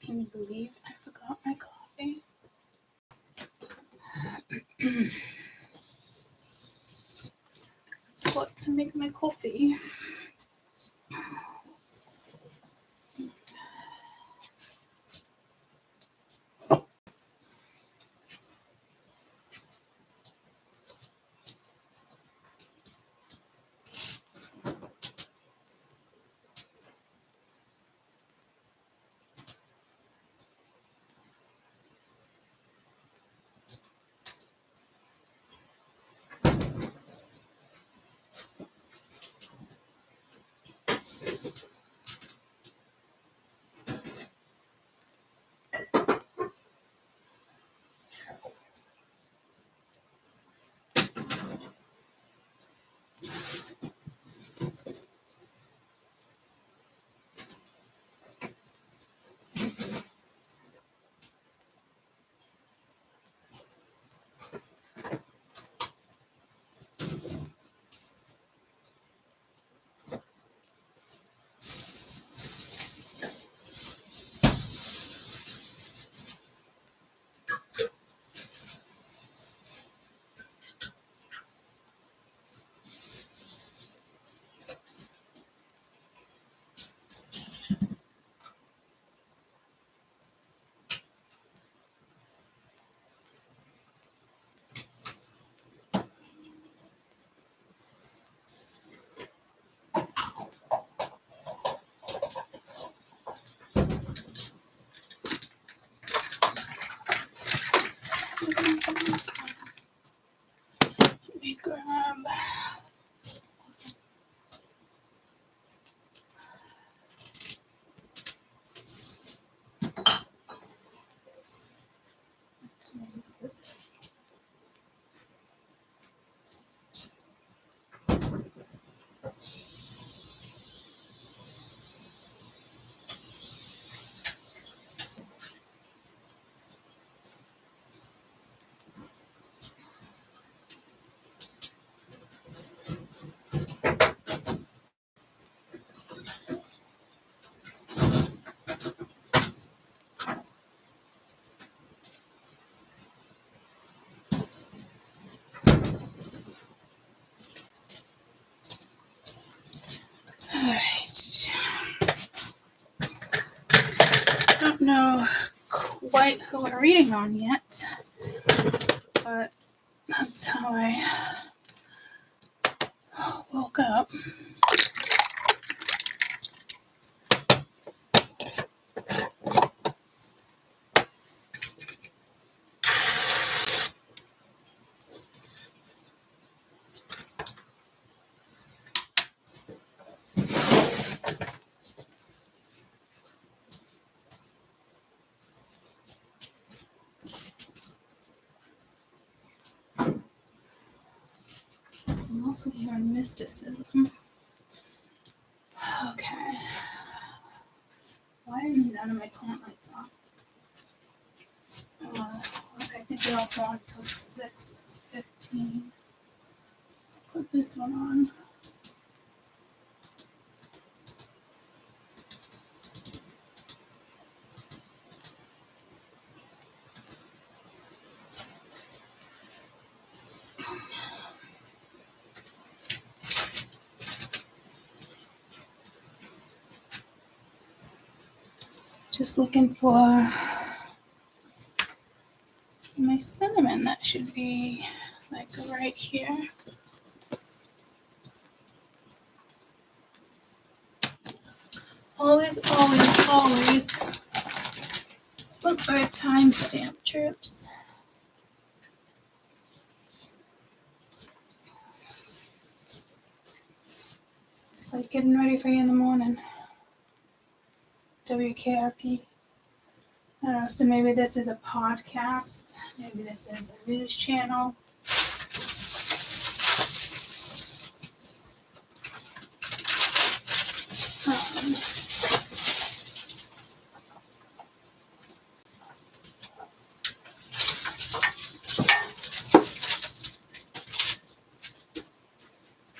Can you believe I forgot my coffee? Forgot to make my coffee. Let me grab. Don't know quite who we're reading on yet, but that's how I woke up. I'm also hearing mysticism. Okay. Why are none of my plant lights on? I think they're all on until 6:15. Put this one on. Just looking for my cinnamon. That should be like right here. Always, always, always look for a timestamp, troops. It's like getting ready for you in the morning. WKRP. I don't know, so maybe this is a podcast. Maybe this is a news channel.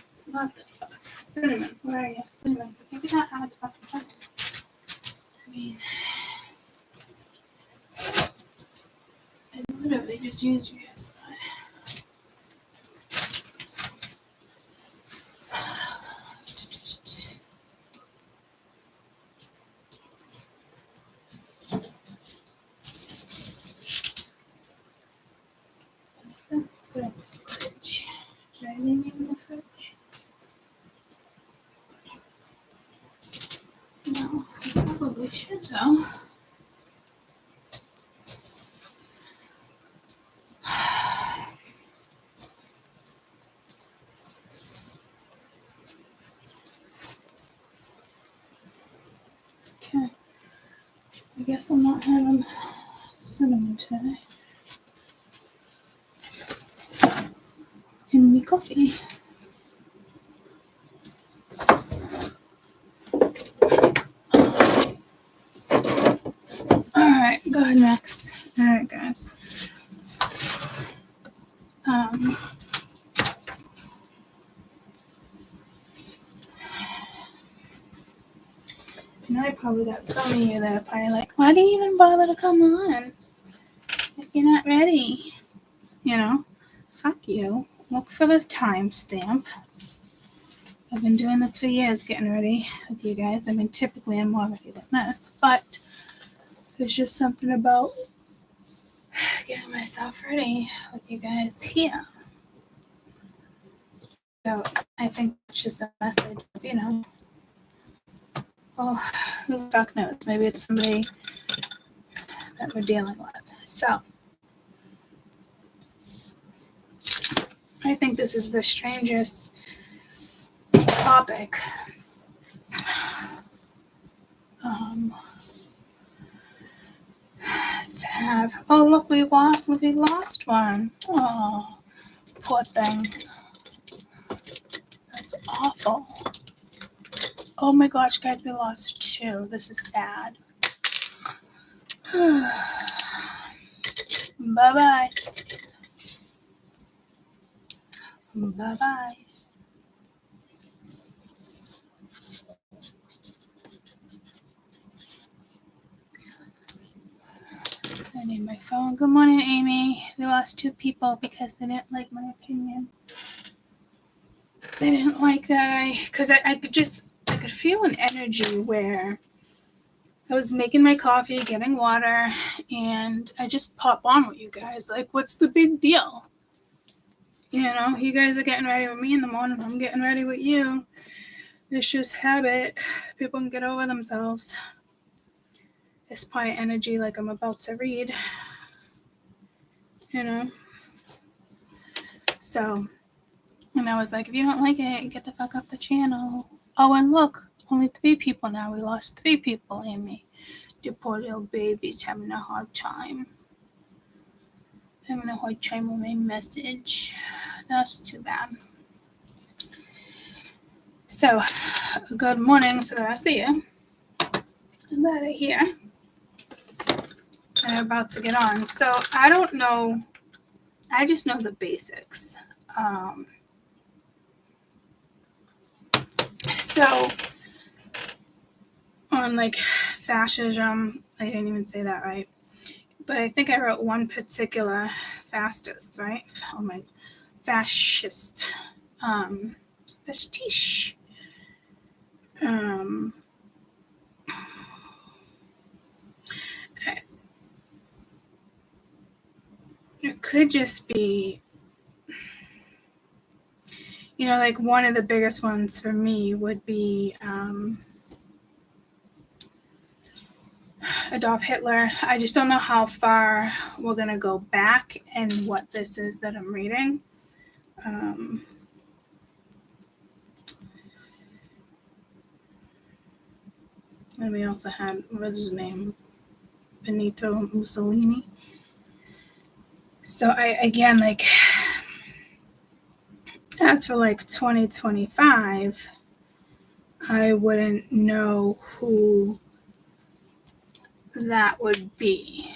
It's not the cinnamon. Where are you? Cinnamon. Maybe not how to fucking hunt. I mean, they just use you as put it in the fridge. Should I leave it in the fridge? No, I probably should though. Okay. I guess I'm not having cinnamon today. In me coffee. Alright, go ahead next. Alright, guys. Now I probably got some of you that are probably like, why do you even bother to come on if you're not ready? You know, fuck you. Look for this timestamp. I've been doing this for years, getting ready with you guys. I mean, typically I'm more ready than this, but there's just something about getting myself ready with you guys here. So I think it's just a message of, you know, well, who the fuck knows? Maybe it's somebody that we're dealing with. So I think this is the strangest topic. To have. Oh, look, we lost one. Oh, poor thing. That's awful. Oh my gosh, guys, we lost two. This is sad. Bye-bye. Bye-bye. I need my phone. Good morning, Amy. We lost two people because they didn't like my opinion. They didn't like that because I could feel an energy where I was making my coffee, getting water, and I just pop on with you guys. Like, what's the big deal? You know, you guys are getting ready with me in the morning. I'm getting ready with you. It's just habit. People can get over themselves. It's probably energy like I'm about to read. You know? So, and I was like, if you don't like it, get the fuck off the channel. Oh, and look, only 3 people now. We lost 3 people, Amy. The poor little baby's having a hard time. Having a hard time with my message. That's too bad. So, good morning to the rest of you that are here. And I'm about to get on. So, I don't know. I just know the basics. So, on like fascism, I didn't even say that right. But I think I wrote one particular fascist, right? Oh my, fascist. Pastiche. It could just be, you know, like one of the biggest ones for me would be Adolf Hitler. I just don't know how far we're going to go back and what this is that I'm reading. And we also had, what was his name? Benito Mussolini. So like, as for like 2025, I wouldn't know who that would be.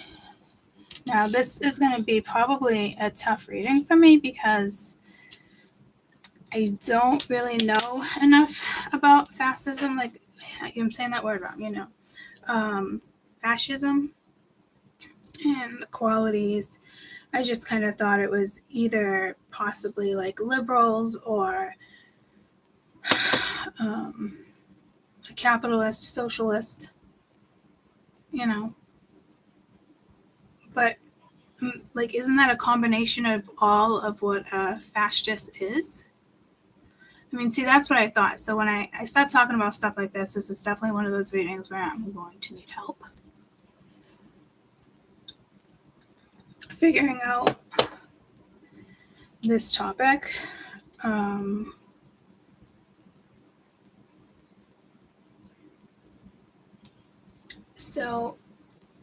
Now, this is going to be probably a tough reading for me because I don't really know enough about fascism. Like, I'm saying that word wrong, you know. Fascism and the qualities. I just kind of thought it was either possibly like liberals or a capitalist, socialist, you know. But like, isn't that a combination of all of what a fascist is? I mean, see, that's what I thought. So when I start talking about stuff like this is definitely one of those readings where I'm going to need help figuring out this topic. So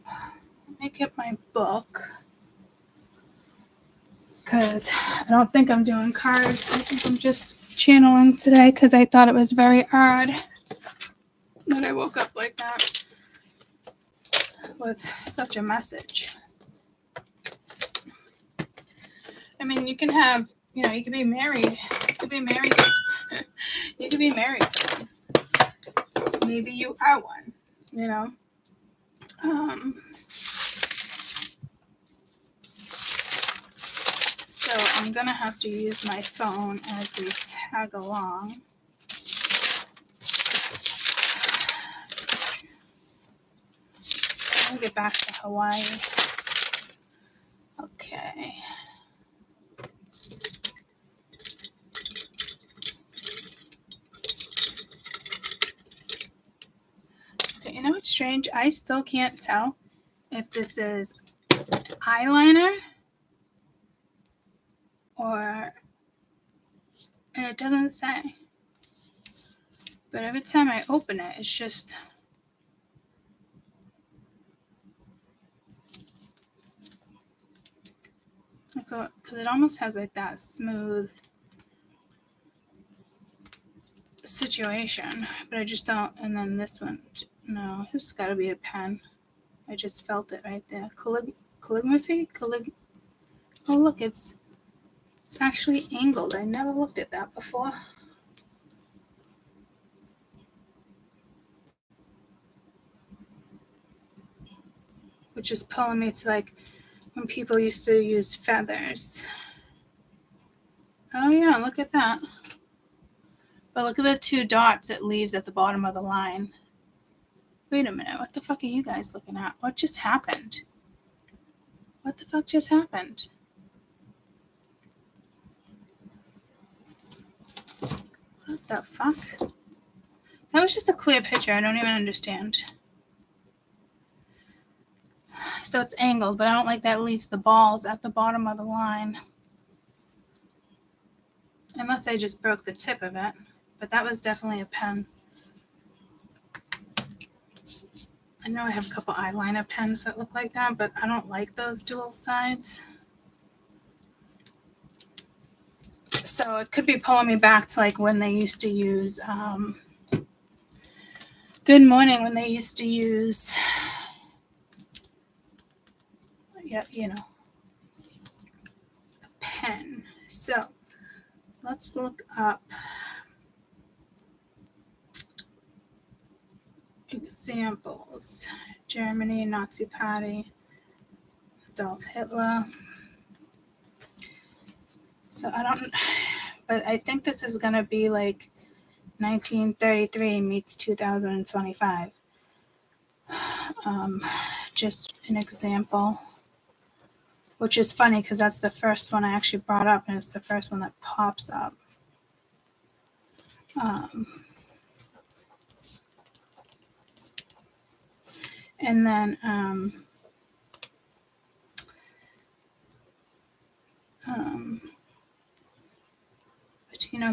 let me get my book, because I don't think I'm doing cards. I think I'm just channeling today because I thought it was very odd that I woke up like that with such a message. I mean, you can have, you know, you can be married. You could be married. You could be married to one. Maybe you are one, you know. So I'm going to have to use my phone as we tag along. I'll get back to Hawaii. Okay. Okay, you know what's strange? I still can't tell if this is eyeliner or, and it doesn't say. But every time I open it, it's just, because it almost has like that smooth situation, but I just don't. And then this one, no, this has got to be a pen. I just felt it right there. Calligraphy? Oh, look, it's actually angled. I never looked at that before. Which is pulling me to like when people used to use feathers. Oh yeah, look at that. But look at the 2 dots it leaves at the bottom of the line. Wait a minute, what the fuck are you guys looking at? What just happened? What the fuck just happened? What the fuck? That was just a clear picture. I don't even understand. So it's angled, but I don't like that it leaves the balls at the bottom of the line. Unless I just broke the tip of it. But that was definitely a pen. I know I have a couple eyeliner pens that look like that, but I don't like those dual sides. So it could be pulling me back to like when they used to use, good morning, when they used to use, yeah, you know, a pen. So let's look up examples. Germany, Nazi Party, Adolf Hitler. So I don't, but I think this is going to be like 1933 meets 2025. Just an example, which is funny because that's the first one I actually brought up, and it's the first one that pops up. And then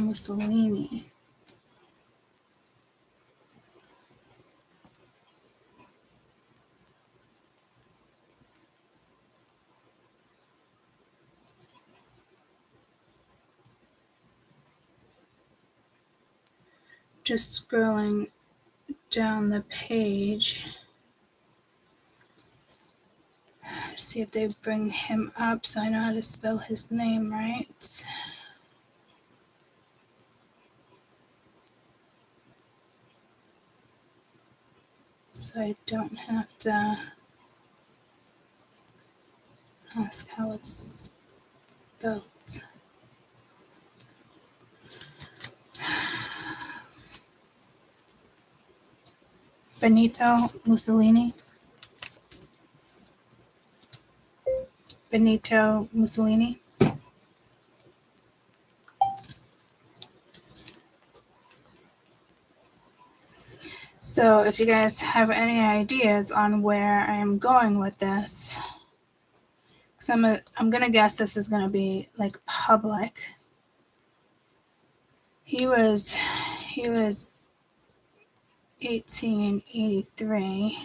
Mussolini. Just scrolling down the page. See if they bring him up so I know how to spell his name right. So I don't have to Ask how it's built. Benito Mussolini. Benito Mussolini. So if you guys have any ideas on where I am going with this, because I'm gonna guess this is gonna be like public. He was 1883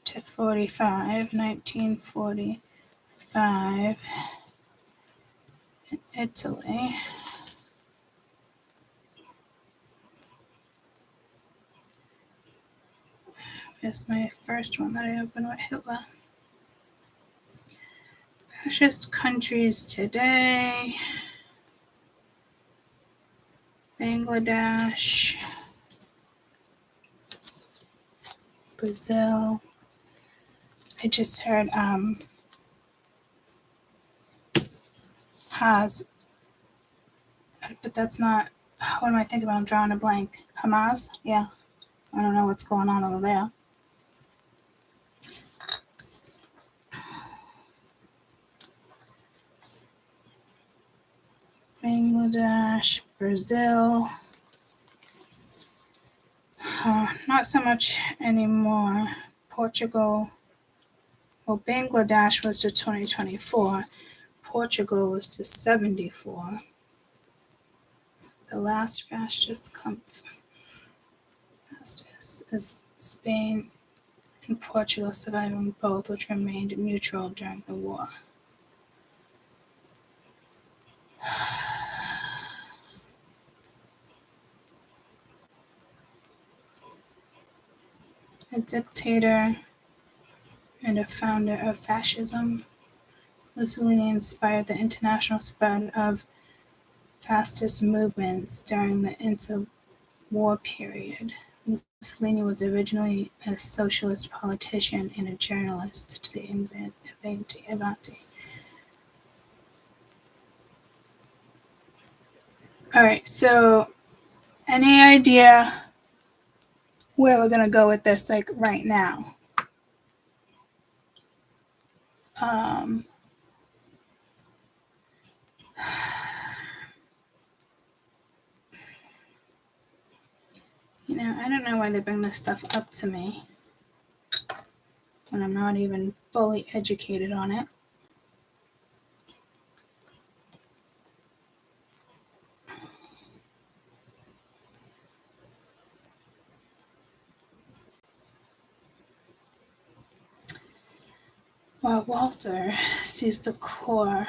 to 45, 1945 in Italy. Here's my first one that I opened with Hitler. Fascist countries today. Bangladesh. Brazil. I just heard has, but that's not, what am I thinking about? I'm drawing a blank. Hamas? Yeah. I don't know what's going on over there. Bangladesh, Brazil. Not so much anymore. Portugal. Well, Bangladesh was to 2024. Portugal was to 74. The last fascist is Spain and Portugal, surviving both, which remained neutral during the war. A dictator and a founder of fascism, Mussolini inspired the international spread of fascist movements during the interwar period. Mussolini was originally a socialist politician and a journalist to the Avanti. Alright, so any idea where we're gonna go with this, like right now? I don't know why they bring this stuff up to me when I'm not even fully educated on it. While Walter sees the core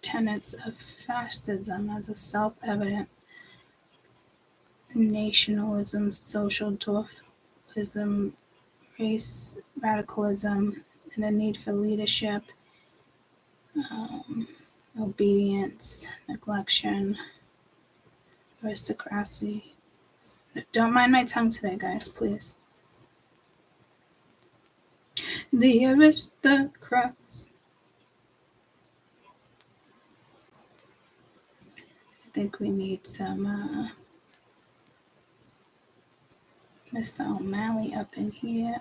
tenets of fascism as a self-evident nationalism, social dwarfism, race radicalism, and the need for leadership, obedience, neglection, aristocracy. Don't mind my tongue today, guys, please. The aristocrats. I think we need some Mr. O'Malley up in here.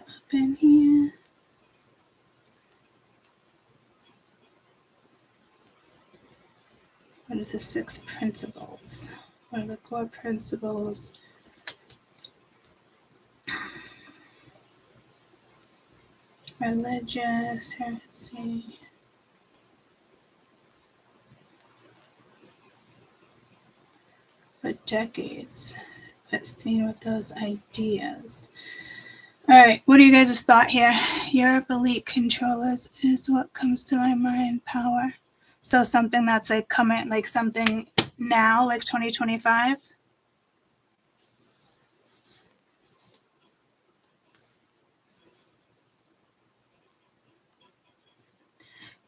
What are the 6 principles? What are the core principles? Religious heresy. For decades, I've seen with those ideas. Alright, what are you guys' thought here? Europe elite controllers is what comes to my mind. Power. So something that's like coming, like something now, like 2025?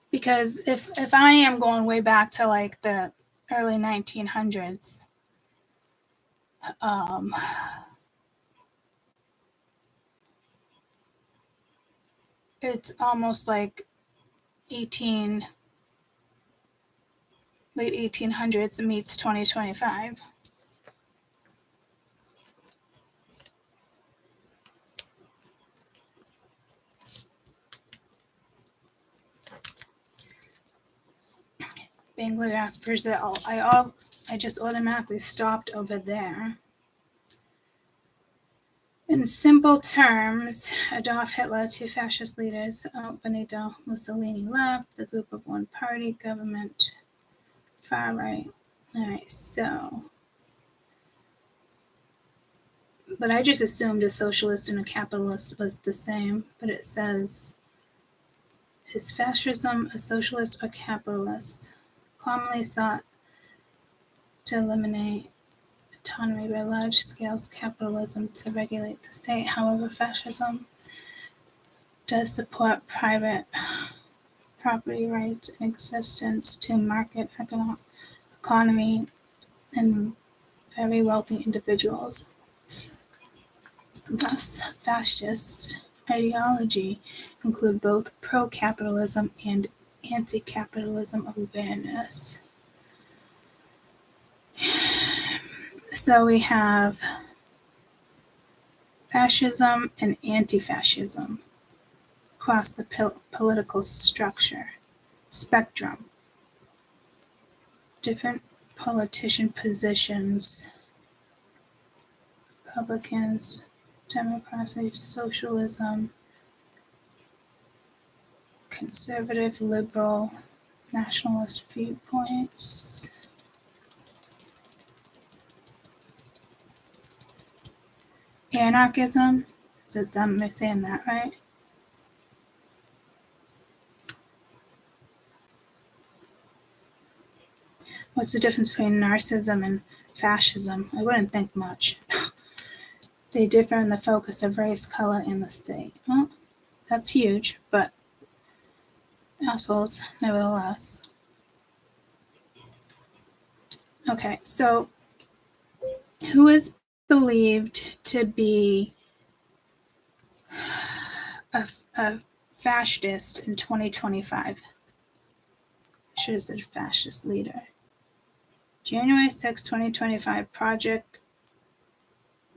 Because if I am going way back to like the early 1900s, it's almost like late 1800s meets 2025. Bangladesh, Brazil. I just automatically stopped over there. In simple terms, Adolf Hitler, two fascist leaders, Benito Mussolini left, the group of one-party government, far right. All right, so, but I just assumed a socialist and a capitalist was the same, but it says, is fascism a socialist or capitalist? Commonly sought to eliminate autonomy by large-scale capitalism to regulate the state. However, fascism does support private property rights and existence to market economy and very wealthy individuals. Thus, fascist ideology include both pro-capitalism and anti-capitalism awareness. So we have fascism and anti-fascism across the political spectrum. Different politician positions, Republicans, democracy, socialism, conservative, liberal, nationalist viewpoints. Anarchism, I'm saying that right? What's the difference between narcissism and fascism? I wouldn't think much. They differ in the focus of race, color, and the state. Well, that's huge, but assholes nevertheless. Okay, so who is believed to be a fascist in 2025? I should have said fascist leader. January 6, 2025, Project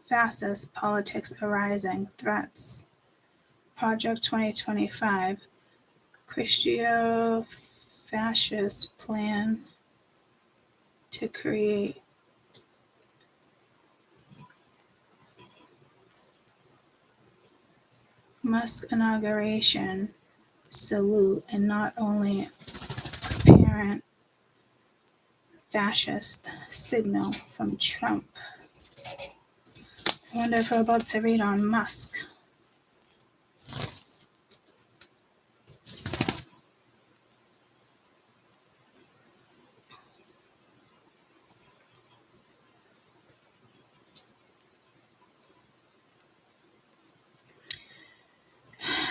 Fascist Politics Arising Threats. Project 2025, Christio-Fascist Plan to create Musk inauguration salute, and not only apparent fascist signal from Trump. I wonder if we're about to read on Musk.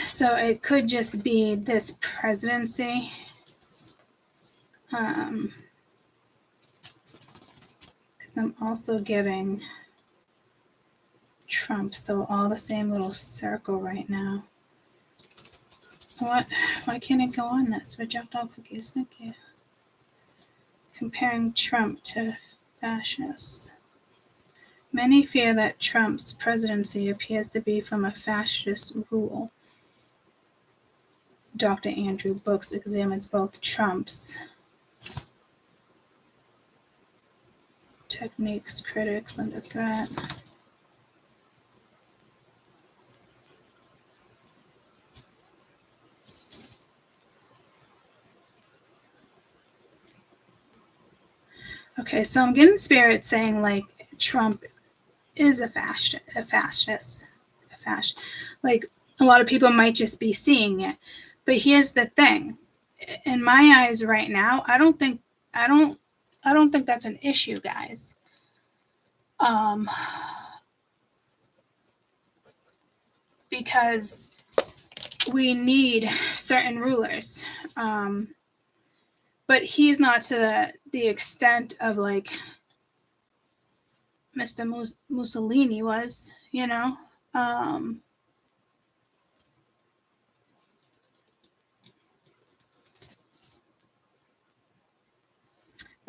So it could just be this presidency. Because I'm also getting Trump, so all the same little circle right now. What? Why can't it go on this? Reject all cookies, thank you. Comparing Trump to fascist. Many fear that Trump's presidency appears to be from a fascist rule. Dr. Andrew Books examines both Trump's techniques, critics under threat. Okay, so I'm getting spirit saying like Trump is a fascist. Like a lot of people might just be seeing it. But here's the thing. In my eyes right now, I don't think that's an issue, guys. Because we need certain rulers. But he's not to the extent of like Mr. Mussolini was, you know.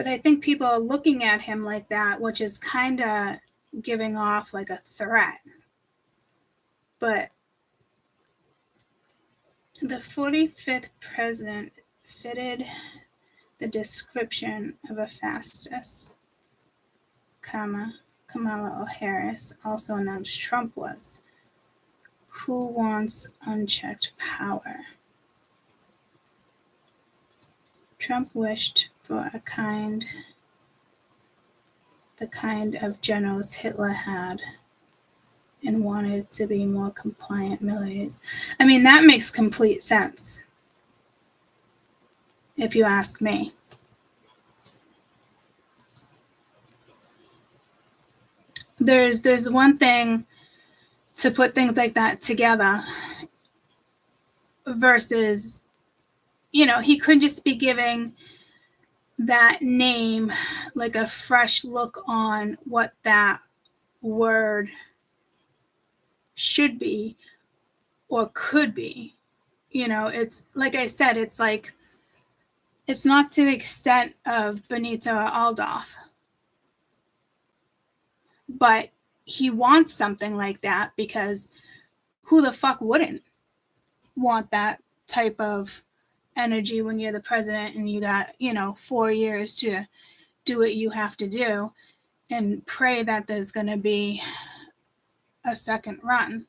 But I think people are looking at him like that, which is kind of giving off like a threat. But the 45th president fitted the description of a fascist, Kamala Harris also announced Trump was, who wants unchecked power. Trump wished for the kind of generals Hitler had and wanted to be more compliant militaries. I mean, that makes complete sense, if you ask me. There's one thing to put things like that together versus, he could just be giving that name like a fresh look on what that word should be or could be. It's like I said, it's like, it's not to the extent of Benito or Adolf, but he wants something like that because who the fuck wouldn't want that type of energy when you're the president and you got, 4 years to do what you have to do and pray that there's going to be a second running,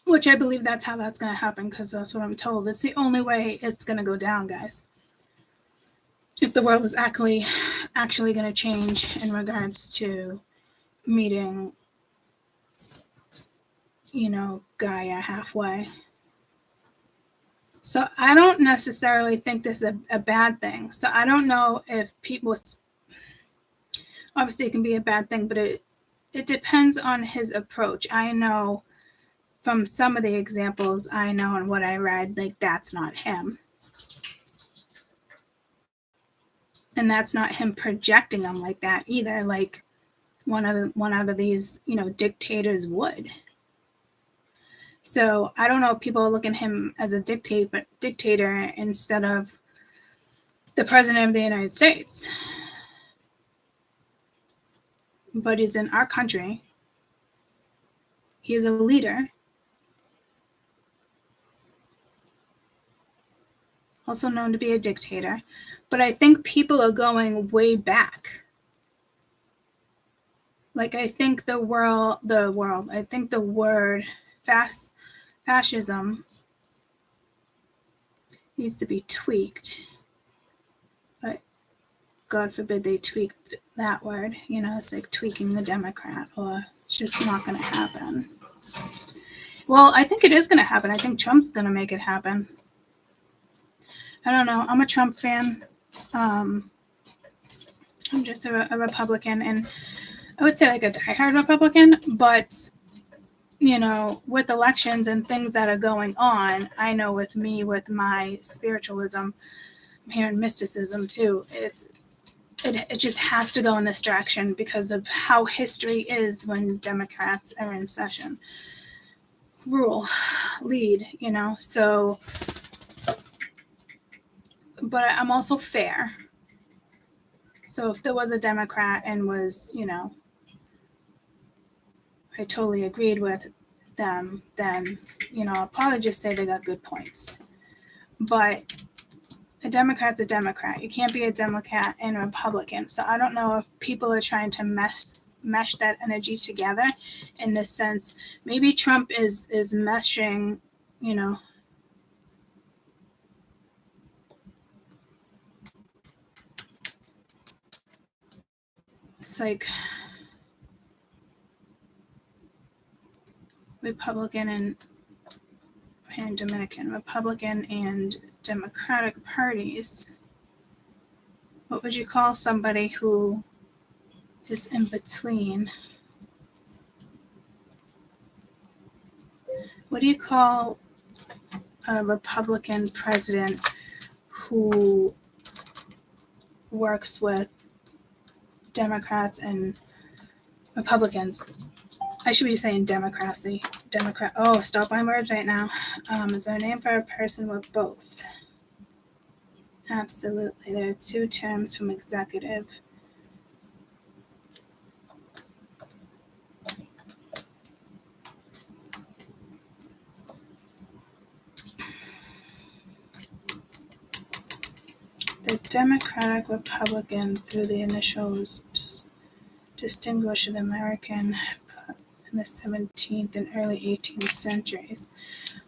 Which I believe that's how that's going to happen because that's what I'm told. It's the only way it's going to go down, guys. If the world is actually going to change in regards to meeting, Gaia halfway. So I don't necessarily think this is a bad thing. So I don't know if people, obviously it can be a bad thing, but it depends on his approach. I know from some of the examples I know and what I read, like that's not him. And that's not him projecting them like that either, like one of these, dictators would. So I don't know if people are looking at him as a dictator instead of the president of the United States. But he's in our country. He is a leader. Also known to be a dictator. But I think people are going way back. Like I think I think the word fascism needs to be tweaked. But God forbid they tweaked that word. It's like tweaking the Democrat, or it's just not going to happen. Well, I think it is going to happen. I think Trump's going to make it happen. I don't know. I'm a Trump fan. I'm just a Republican, and I would say like a diehard Republican, but with elections and things that are going on, I know with me, with my spiritualism, I'm hearing mysticism too. It just has to go in this direction because of how history is when Democrats are in session, lead, so. But I'm also fair. So if there was a Democrat and was, I totally agreed with them, then, I'll probably just say they got good points. But a Democrat's a Democrat. You can't be a Democrat and a Republican. So I don't know if people are trying to mesh that energy together in this sense. Maybe Trump is meshing, it's like Republican and Dominican, Republican and Democratic parties. What would you call somebody who is in between? What do you call a Republican president who works with Democrats and Republicans? I should be saying democracy. Democrat. Oh, stop my words right now. Is there a name for a person with both? Absolutely. There are two terms from executive. The Democratic Republican, through the initials, distinguished the American in the 17th and early 18th centuries.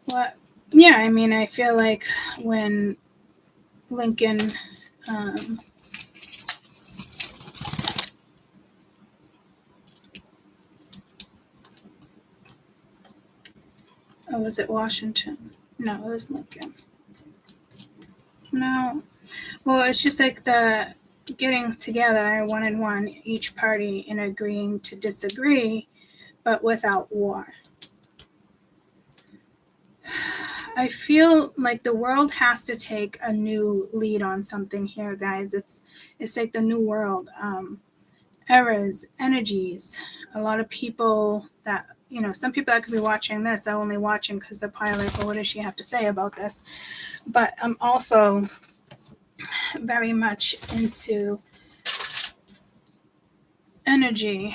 Well, yeah, I mean, I feel like when Lincoln oh, was it Washington? No, it was Lincoln. No. Well, it's just like the getting together one and one, each party, and agreeing to disagree, but without war. I feel like the world has to take a new lead on something here, guys. It's like the new world. Eras, energies. A lot of people that, some people that could be watching this are only watching because they're probably like, well, what does she have to say about this? But I'm also very much into energy.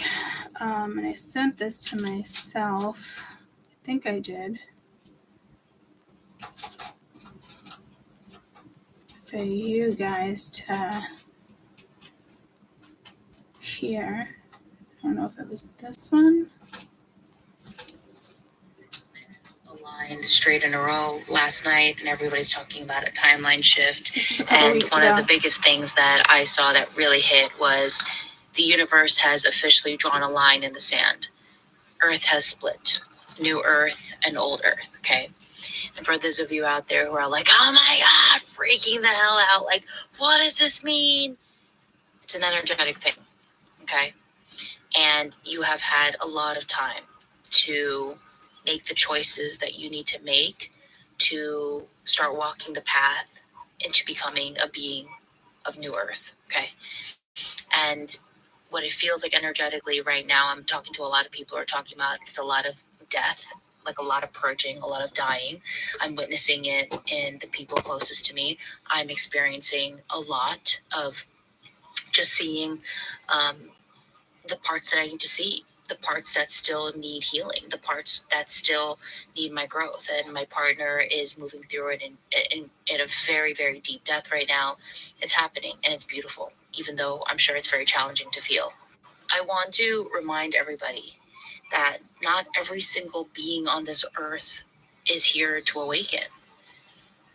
And I sent this to myself. I think I did. For you guys to hear. I don't know if it was this one. Aligned straight in a row last night, and everybody's talking about a timeline shift. This is a couple weeks one ago. of the biggest things that I saw that really hit was the universe has officially drawn a line in the sand. Earth has split. New Earth and old Earth, okay? And for those of you out there who are like, oh my God, freaking the hell out, like, what does this mean? It's an energetic thing, okay? And you have had a lot of time to make the choices that you need to make to start walking the path into becoming a being of new earth, okay? And what it feels like energetically right now, I'm talking to a lot of people who are talking about, it's a lot of death, like a lot of purging, a lot of dying. I'm witnessing it in the people closest to me. I'm experiencing a lot of just seeing the parts that I need to see, the parts that still need healing, the parts that still need my growth. And my partner is moving through it in a very, very deep depth right now. It's happening and it's beautiful, even though I'm sure it's very challenging to feel. I want to remind everybody that not every single being on this earth is here to awaken.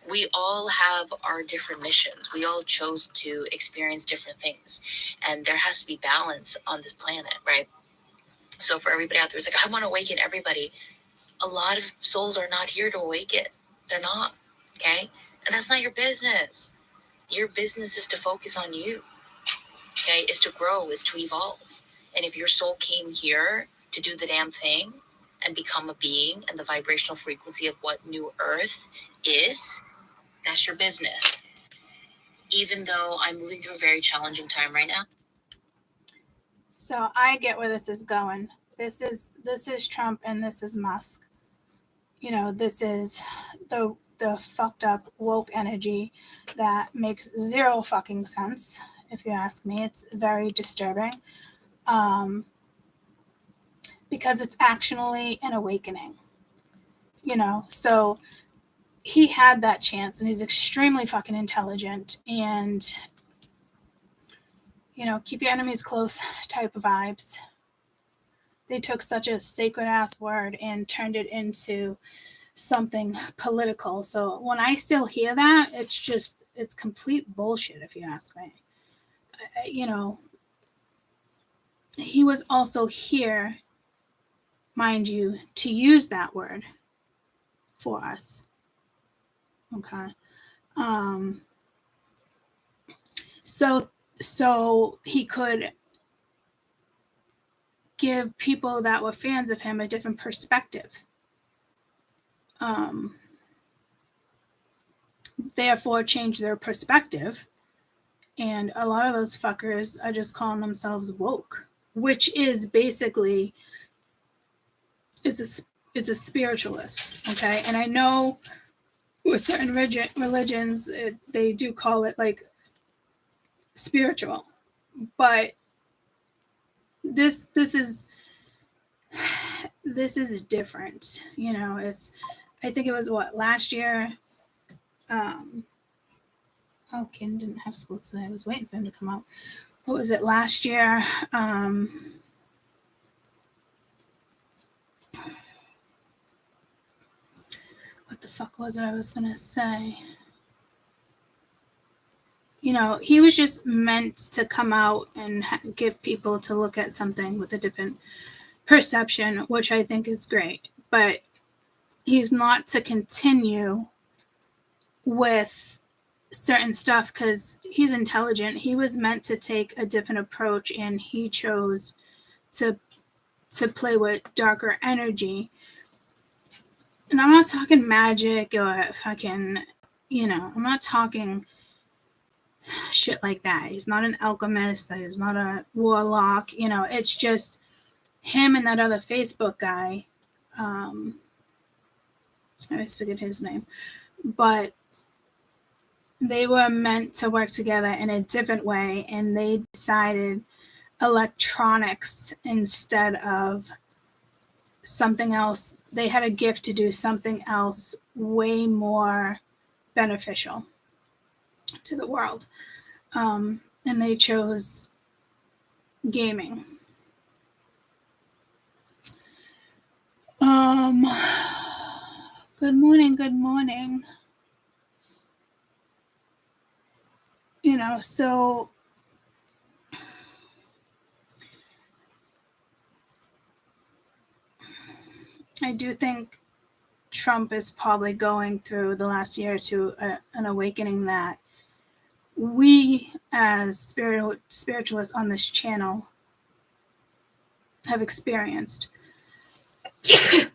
We all have our different missions. We all chose to experience different things. And there has to be balance on this planet, right? So for everybody out there who's like, I want to awaken everybody. A lot of souls are not here to awaken. They're not, okay? And that's not your business. Your business is to focus on you, okay? Is to grow, is to evolve. And if your soul came here to do the damn thing and become a being and the vibrational frequency of what New Earth is, that's your business. Even though I'm moving through a very challenging time right now. So I get where this is going. This is Trump and this is Musk. This is the fucked up woke energy that makes zero fucking sense. If you ask me, it's very disturbing. Because it's actually an awakening. So he had that chance and he's extremely fucking intelligent and keep your enemies close type of vibes. They took such a sacred ass word and turned it into something political. So when I still hear that, it's complete bullshit if you ask me. He was also here, mind you, to use that word for us. Okay. So he could give people that were fans of him a different perspective. Therefore change their perspective. And a lot of those fuckers are just calling themselves woke, which is basically is a spiritualist, okay? And I know with certain religions, they do call it like spiritual, but this is different. You know, I think it was what, last year. Ken didn't have school today. I was waiting for him to come out. What was it, last year? What the fuck was it I was gonna say? You know, he was just meant to come out and give people to look at something with a different perception, which I think is great. But he's not to continue with certain stuff because he's intelligent. He was meant to take a different approach, and he chose to play with darker energy. And I'm not talking magic or fucking, you know, I'm not talking shit like that. He's not an alchemist. He's not a warlock. You know, it's just him and that other Facebook guy. I always forget his name. But they were meant to work together in a different way, and they decided electronics instead of something else. They had a gift to do something else way more beneficial to the world. And they chose gaming. Good morning. You know, so I do think Trump is probably going through the last year or two an awakening that we as spiritualists on this channel have experienced. I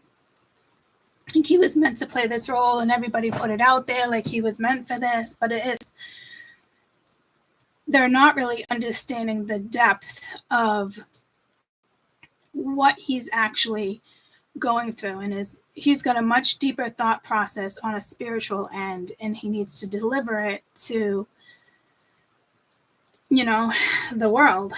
think he was meant to play this role, and everybody put it out there like he was meant for this, but they're not really understanding the depth of what he's actually going through, and he's got a much deeper thought process on a spiritual end, and he needs to deliver it to, you know, the world.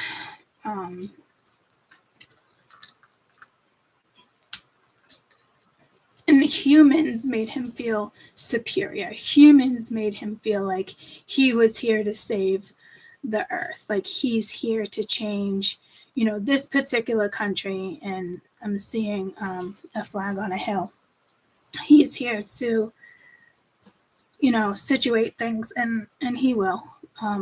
And humans made him feel superior. Humans made him feel like he was here to save the earth, like he's here to change, you know, this particular country. And I'm seeing a flag on a hill. He's here to, you know, situate things, and he will.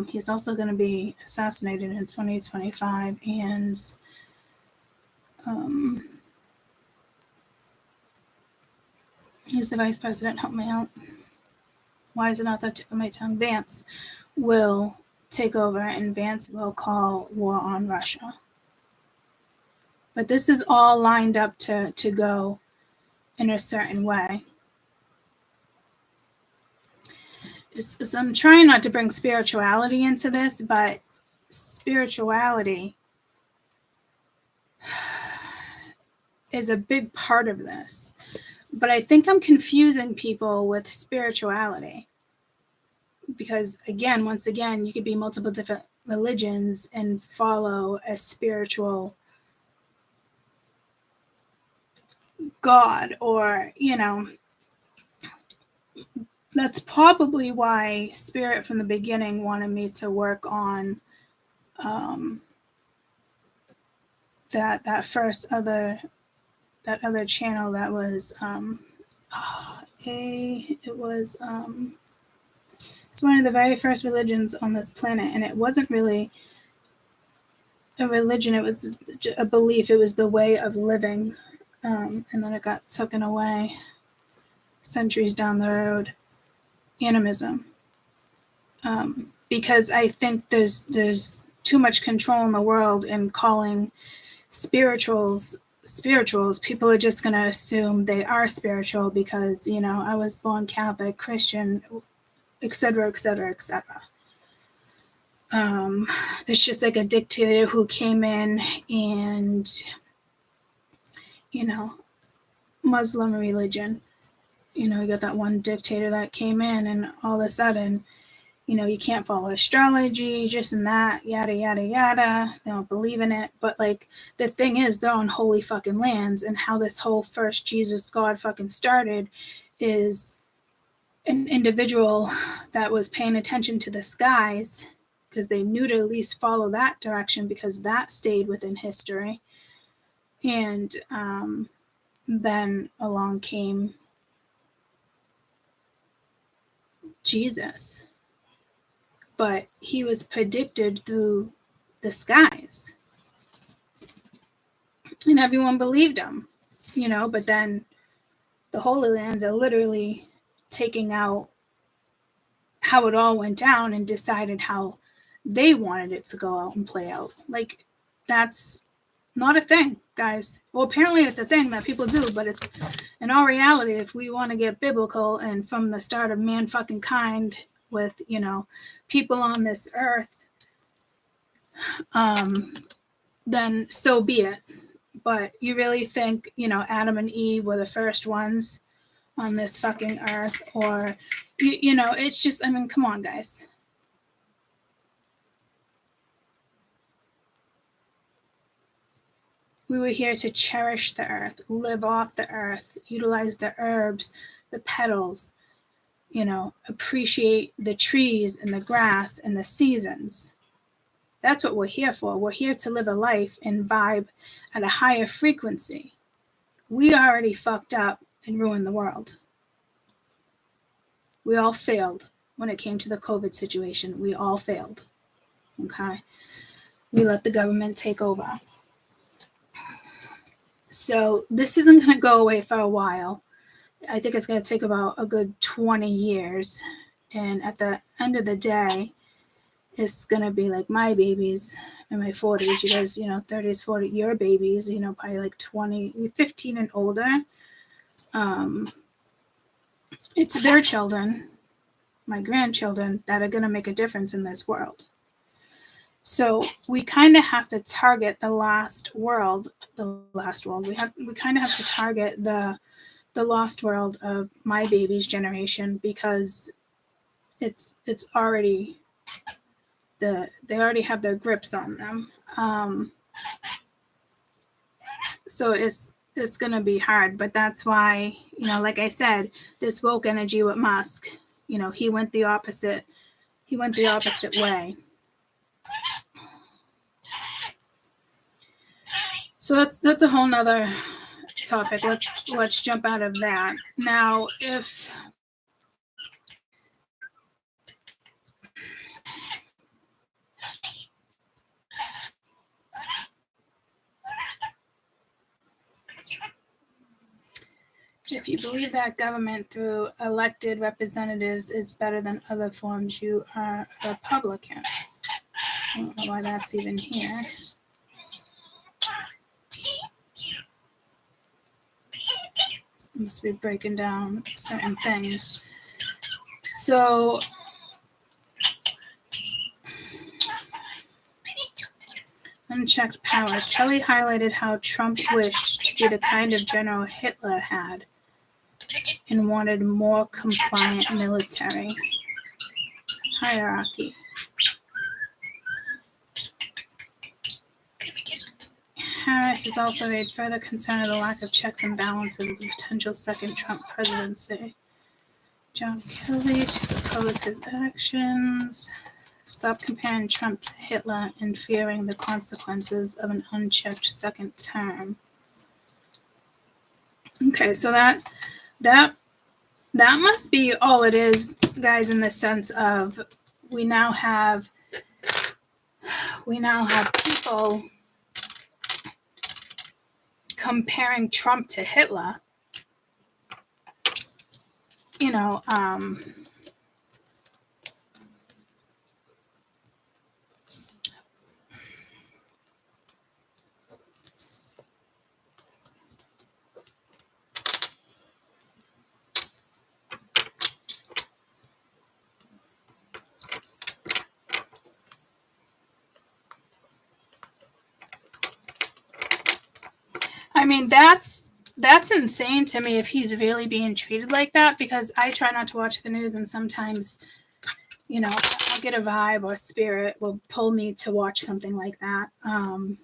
He's also going to be assassinated in 2025, and who's the vice president? Help me out. Why is it not the tip of my tongue? Vance will take over, and Vance will call war on Russia. But this is all lined up to go in a certain way. So I'm trying not to bring spirituality into this, but spirituality is a big part of this. But I think I'm confusing people with spirituality. Because once again, you could be multiple different religions and follow a spiritual God, or, you know, that's probably why Spirit from the beginning wanted me to work on that other channel that was it's one of the very first religions on this planet, and it wasn't really a religion, it was a belief, it was the way of living, and then it got taken away centuries down the road. Animism, because I think there's too much control in the world, and calling spirituals. People are just going to assume they are spiritual because, you know, I was born Catholic, Christian, etc., etc., etc. It's just like a dictator who came in and, you know, Muslim religion. You know, you got that one dictator that came in, and all of a sudden, you know, you can't follow astrology, just and that, yada, yada, yada. They don't believe in it. But, like, the thing is, they're on holy fucking lands, and how this whole first Jesus God fucking started is an individual that was paying attention to the skies, because they knew to at least follow that direction, because that stayed within history. And then along came Jesus. But he was predicted through the skies. And everyone believed him, you know, but then the Holy Lands are literally taking out how it all went down and decided how they wanted it to go out and play out. Like, that's not a thing, guys. Well, apparently it's a thing that people do, but it's, in all reality, if we want to get biblical and from the start of man fucking kind with, you know, people on this earth, then so be it. But you really think, you know, Adam and Eve were the first ones on this fucking earth? Or, you know, it's just, I mean, come on, guys. We were here to cherish the earth, live off the earth, utilize the herbs, the petals, you know, appreciate the trees and the grass and the seasons. That's what we're here for. We're here to live a life and vibe at a higher frequency. We already fucked up and ruined the world. We all failed when it came to the COVID situation. We all failed. Okay? We let the government take over. So this isn't going to go away for a while. I think it's going to take about a good 20 years. And at the end of the day, it's going to be like my babies in my 40s. You guys, you know, 30s, 40s, your babies, you know, probably like 20, 15 and older. It's their children, my grandchildren, that are going to make a difference in this world. So we kind of have to target the last world. We kind of have to target the lost world of my baby's generation, because it's already they already have their grips on them. So it's going to be hard, but that's why, you know, like I said, this woke energy with Musk, you know, he went the opposite way. So that's a whole nother topic. Let's jump out of that. Now, if you believe that government through elected representatives is better than other forms, you are a Republican. I don't know why that's even here. Must be breaking down certain things. So unchecked power. Kelly highlighted how Trump wished to be the kind of general Hitler had and wanted more compliant military hierarchy. Harris has also made further concern of the lack of checks and balances of the potential second Trump presidency. John Kelly to oppose his actions. Stop comparing Trump to Hitler and fearing the consequences of an unchecked second term. Okay, so that must be all it is, guys, in the sense of we now have people comparing Trump to Hitler. You know, I mean, that's That's insane to me if he's really being treated like that, because I try not to watch the news, and sometimes, I'll get a vibe or spirit will pull me to watch something like that. And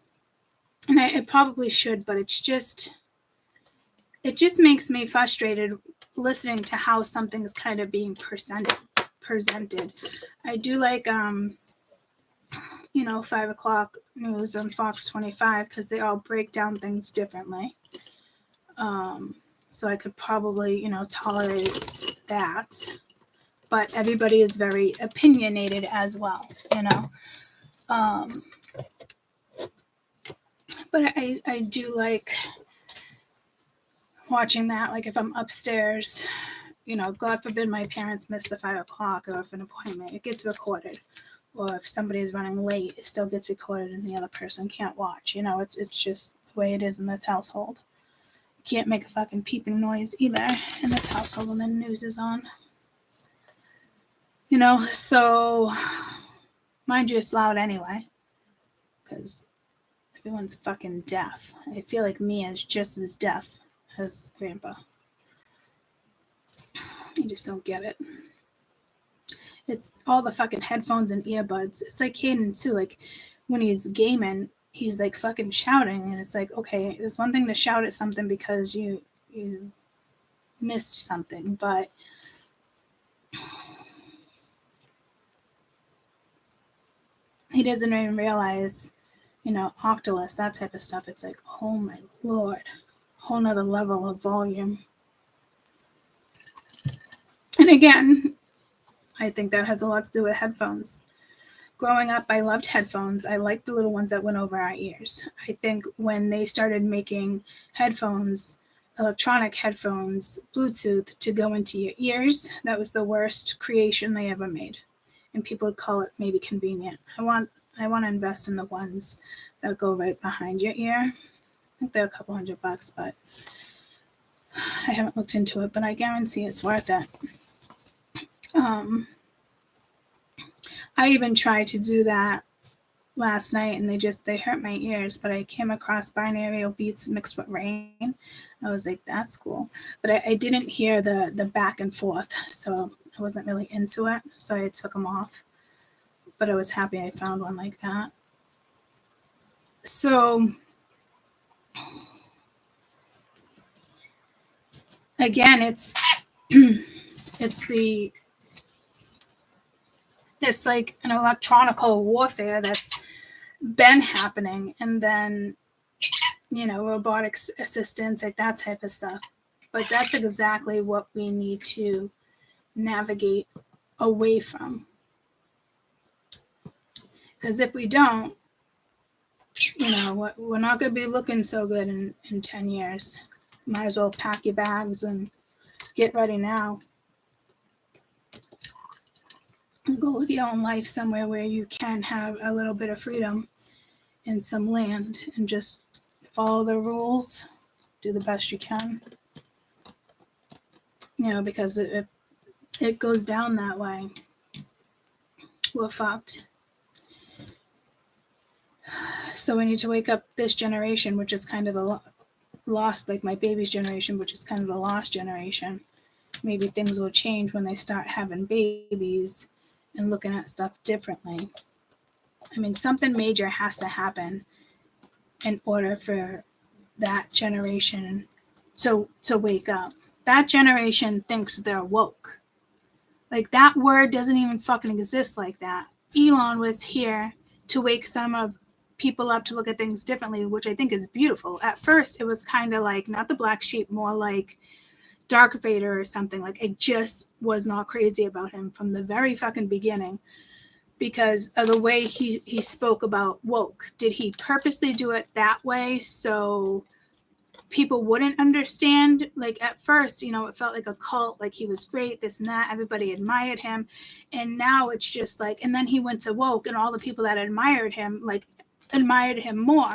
I probably should, but it just makes me frustrated listening to how something is kind of being presented. I do like 5 o'clock news on Fox 25 because they all break down things differently. So I could probably tolerate that, but everybody is very opinionated as well. But I do like watching that. Like if I'm upstairs, God forbid my parents miss the 5 o'clock, or if an appointment, it gets recorded. Or if somebody is running late, it still gets recorded and the other person can't watch. It's just the way it is in this household. You can't make a fucking peeping noise either in this household when the news is on. So mind you, it's loud anyway, because everyone's fucking deaf. I feel like Mia is just as deaf as Grandpa. You just don't get it. It's all the fucking headphones and earbuds. It's like Hayden too. Like when he's gaming, he's like fucking shouting, and it's like, okay, it's one thing to shout at something because you missed something, but he doesn't even realize, Octolus, that type of stuff. It's like, oh my Lord, whole nother level of volume. And again, I think that has a lot to do with headphones. Growing up, I loved headphones. I liked the little ones that went over our ears. I think when they started making headphones, electronic headphones, Bluetooth, to go into your ears, that was the worst creation they ever made. And people would call it maybe convenient. I want to invest in the ones that go right behind your ear. I think they're $200, but I haven't looked into it, but I guarantee it's worth it. I even tried to do that last night, and they hurt my ears, but I came across binaural beats mixed with rain. I was like, that's cool. But I didn't hear the back and forth, so I wasn't really into it, so I took them off. But I was happy I found one like that. So again, it's like an electronical warfare that's been happening, and then robotic assistance, like that type of stuff. But that's exactly what we need to navigate away from, because if we don't, we're not going to be looking so good in 10 years. Might as well pack your bags and get ready now. Go live your own life somewhere where you can have a little bit of freedom and some land, and just follow the rules, do the best you can. Because if it goes down that way, we're fucked. So we need to wake up this generation, which is kind of the lost, like my baby's generation, which is kind of the lost generation. Maybe things will change when they start having babies and looking at stuff differently. I mean, something major has to happen in order for that generation to wake up. That generation thinks they're woke. Like, that word doesn't even fucking exist like that. Elon was here to wake some of people up to look at things differently, which I think is beautiful. At first, it was kind of like, not the black sheep, more like Dark Vader or something. Like, I just was not crazy about him from the very fucking beginning because of the way he spoke about woke. Did he purposely do it that way so people wouldn't understand? Like, at first, it felt like a cult, like he was great, this and that, everybody admired him. And now it's just like, and then he went to woke, and all the people that admired him more.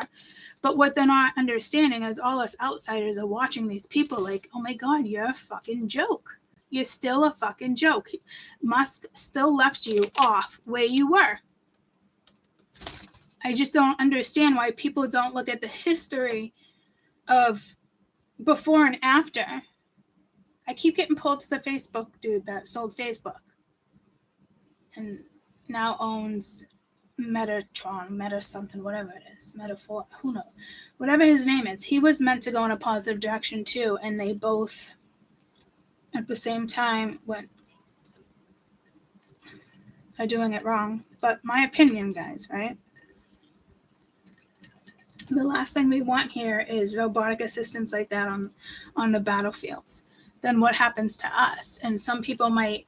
But what they're not understanding is all us outsiders are watching these people like, oh my God, you're a fucking joke. You're still a fucking joke. Musk still left you off where you were. I just don't understand why people don't look at the history of before and after. I keep getting pulled to the Facebook dude that sold Facebook and now owns Metatron, Meta something, whatever it is, Metaphor, who knows, whatever his name is. He was meant to go in a positive direction too, and they both at the same time are doing it wrong. But my opinion, guys, right? The last thing we want here is robotic assistance like that on the battlefields. Then what happens to us? And some people might,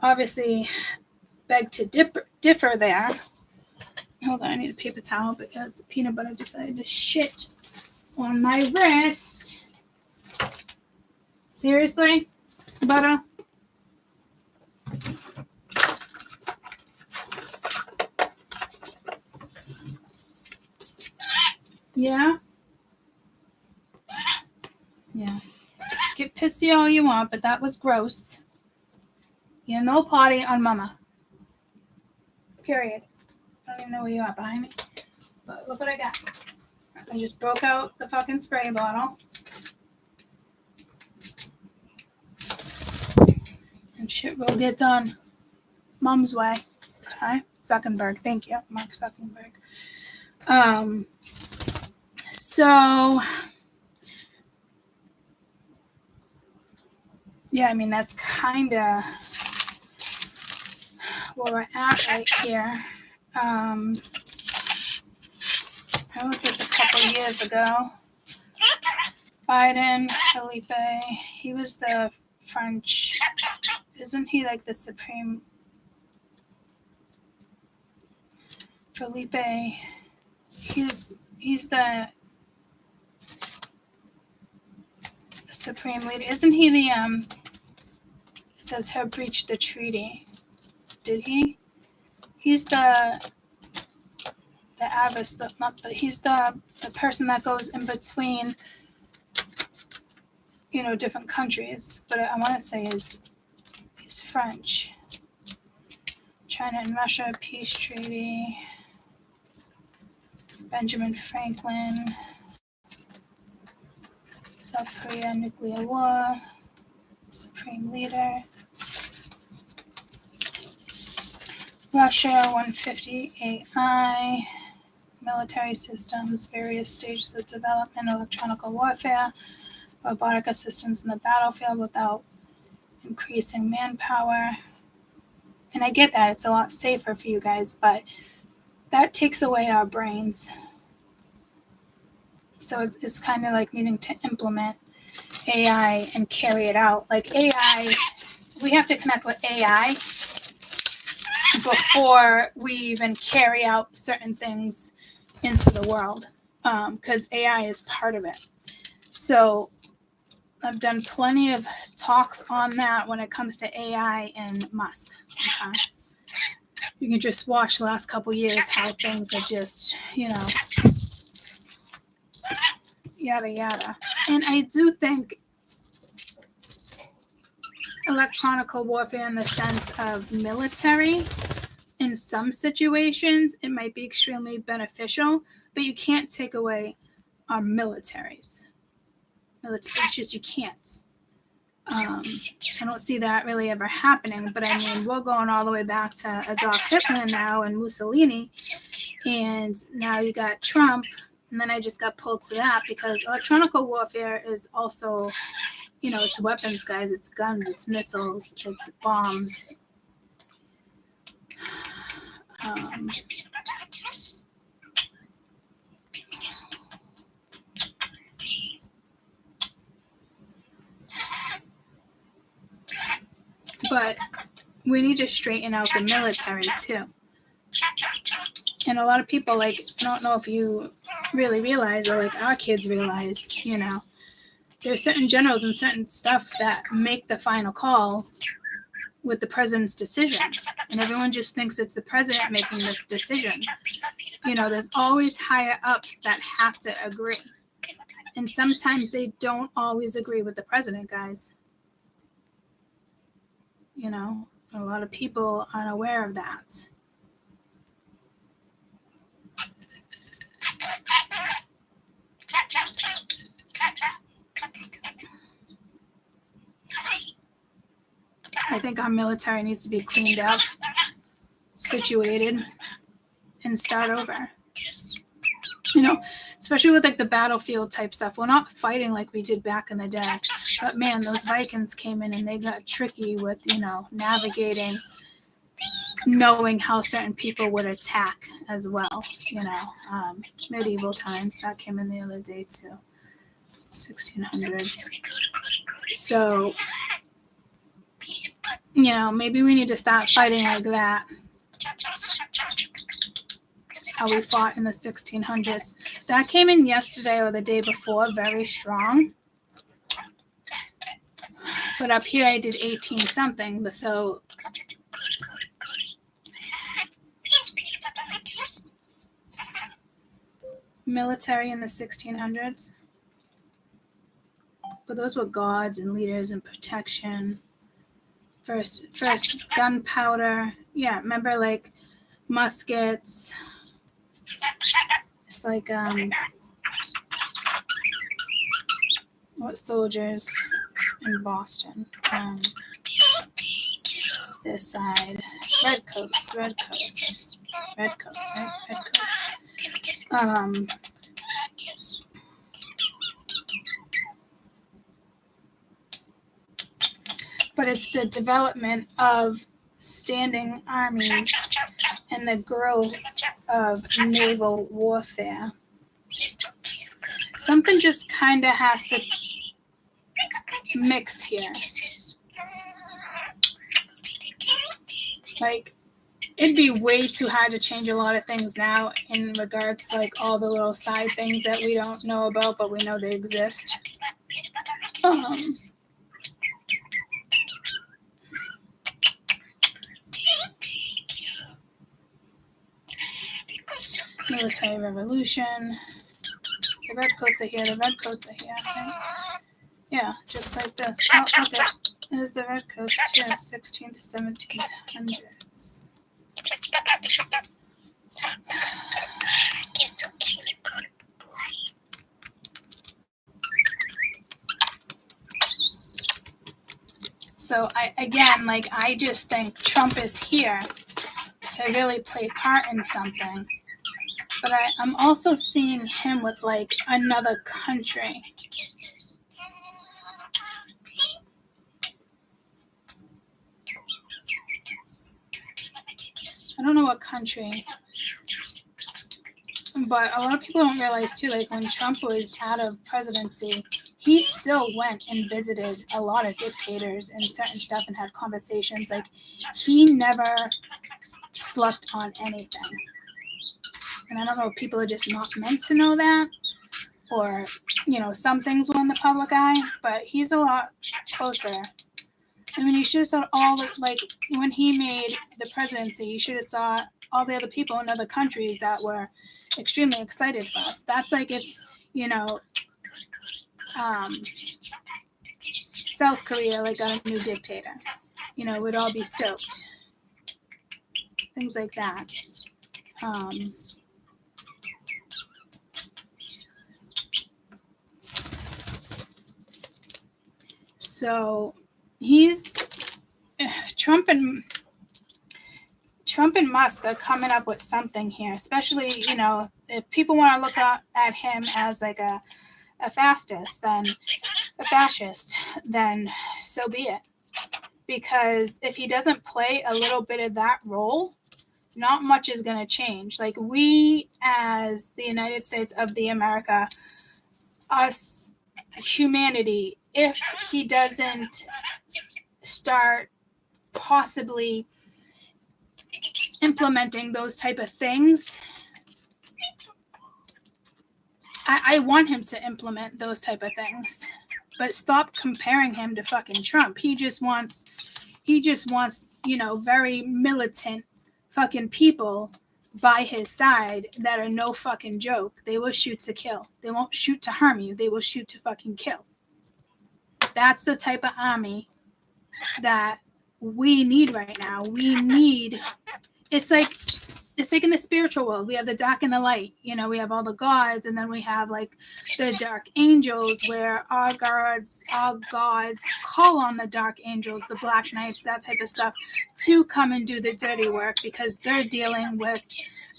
obviously beg to differ there. Hold on, I need a paper towel because peanut butter decided to shit on my wrist. Seriously? Butter? Yeah? Yeah. Get pissy all you want, but that was gross. Yeah, no party on mama. Period. I don't even know where you are behind me. But look what I got. I just broke out the fucking spray bottle. And shit will get done. Mom's way. Okay? Zuckerberg. Thank you. Mark Zuckerberg. So yeah, I mean, that's kind of where we're at right here. I wrote this a couple years ago. Biden, Felipe, he was the French, isn't he like the supreme? Felipe, he's the supreme leader. Isn't he the, it says he'll breach the treaty. Did he? He's the Avis, he's the person that goes in between, different countries. But I want to say he's French. China and Russia peace treaty. Benjamin Franklin. South Korea nuclear war. Supreme leader. Russia 150 AI. Military systems, various stages of development, electronic warfare, robotic assistance in the battlefield without increasing manpower. And I get that it's a lot safer for you guys, but that takes away our brains. So it's kind of like needing to implement AI and carry it out. Like AI, we have to connect with AI before we even carry out certain things into the world, because AI is part of it. So I've done plenty of talks on that when it comes to AI and Musk. Okay? You can just watch the last couple years how things are just, yada yada. And I do think electronic warfare in the sense of military, in some situations, it might be extremely beneficial, but you can't take away our militaries. It's just you can't. I don't see that really ever happening, but I mean, we're going all the way back to Adolf Hitler now and Mussolini, and now you got Trump, and then I just got pulled to that because electronic warfare is also, it's weapons, guys, it's guns, it's missiles, it's bombs. But we need to straighten out the military too. And a lot of people, I don't know if you really realize, or our kids realize, there are certain generals and certain stuff that make the final call with the president's decision. And everyone just thinks it's the president making this decision. There's always higher ups that have to agree. And sometimes they don't always agree with the president, guys. A lot of people aren't aware of that. I think our military needs to be cleaned up, situated, and start over. Especially with like the battlefield type stuff. We're not fighting like we did back in the day. But man, those Vikings came in and they got tricky with, navigating, knowing how certain people would attack as well. Medieval times, that came in the other day too. 1600s. So, maybe we need to stop fighting like that. How we fought in the 1600s. That came in yesterday or the day before, very strong. But up here I did 18 something, so military in the 1600s. But those were gods and leaders and protection. First gunpowder. Yeah, remember like muskets. It's like what soldiers in Boston? This side, redcoats, right? Redcoats. But it's the development of standing armies and the growth of naval warfare. Something just kind of has to mix here. Like, it'd be way too hard to change a lot of things now in regards to like all the little side things that we don't know about, but we know they exist. Military revolution. The redcoats are here. Right? Yeah, just like this. Oh, okay. There's the redcoats too. 16th, 1700s. So I just think Trump is here to really play part in something. But I'm also seeing him with like another country. I don't know what country. But a lot of people don't realize too, like when Trump was out of presidency, he still went and visited a lot of dictators and certain stuff and had conversations. Like he never slept on anything. And I don't know if people are just not meant to know that, or, some things were in the public eye, but he's a lot closer. I mean, you should have saw when he made the presidency, you should have saw all the other people in other countries that were extremely excited for us. That's like if, South Korea got a new dictator, we'd all be stoked. Things like that. So Trump and Musk are coming up with something here, especially, if people want to look at him as like a fascist, then so be it. Because if he doesn't play a little bit of that role, not much is going to change. Like we, as the United States of the America, us, humanity, if he doesn't start possibly implementing those type of things, I want him to implement those type of things, but stop comparing him to fucking Trump. He just wants, very militant fucking people by his side that are no fucking joke. They will shoot to kill. They won't shoot to harm you. They will shoot to fucking kill. That's the type of army that we need right now. It's it's like in the spiritual world, we have the dark and the light. You know, we have all the gods, and then we have like the dark angels, where our gods call on the dark angels, the black knights, that type of stuff, to come and do the dirty work, because they're dealing with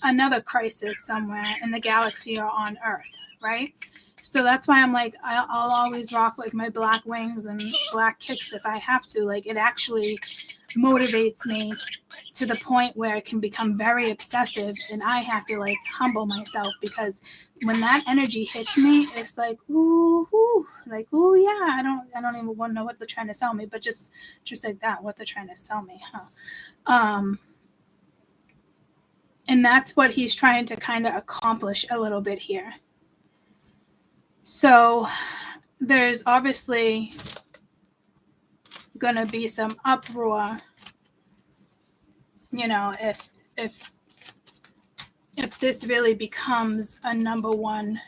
another crisis somewhere in the galaxy or on Earth, right? So that's why I'm like, I'll always rock like my black wings and black kicks if I have to. Like, it actually motivates me to the point where it can become very obsessive, and I have to like humble myself, because when that energy hits me, it's like, ooh, like, ooh, yeah, I don't even want to know what they're trying to sell me, but just like that, what they're trying to sell me, and that's what he's trying to kind of accomplish a little bit here. So there's obviously going to be some uproar, you know, if this really becomes a number one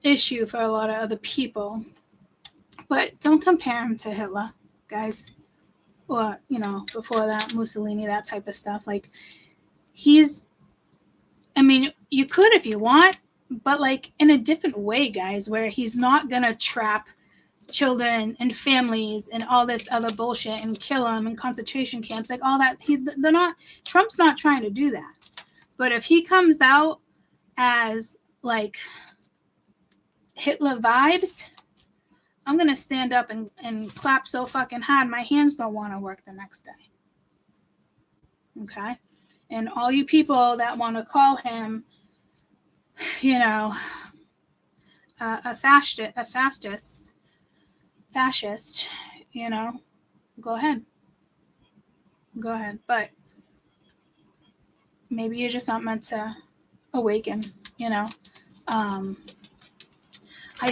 issue for a lot of other people. But don't compare him to Hitler, guys. Or, you know, before that, Mussolini, that type of stuff. Like, I mean, you could if you want, but like in a different way, guys, where he's not going to trap children and families and all this other bullshit and kill them in concentration camps, like all that. Trump's not trying to do that. But if he comes out as like Hitler vibes, I'm going to stand up and clap so fucking hard my hands don't want to work the next day. Okay? And all you people that want to call him, you know, a fascist, you know, go ahead. But maybe you're just not meant to awaken, you know. I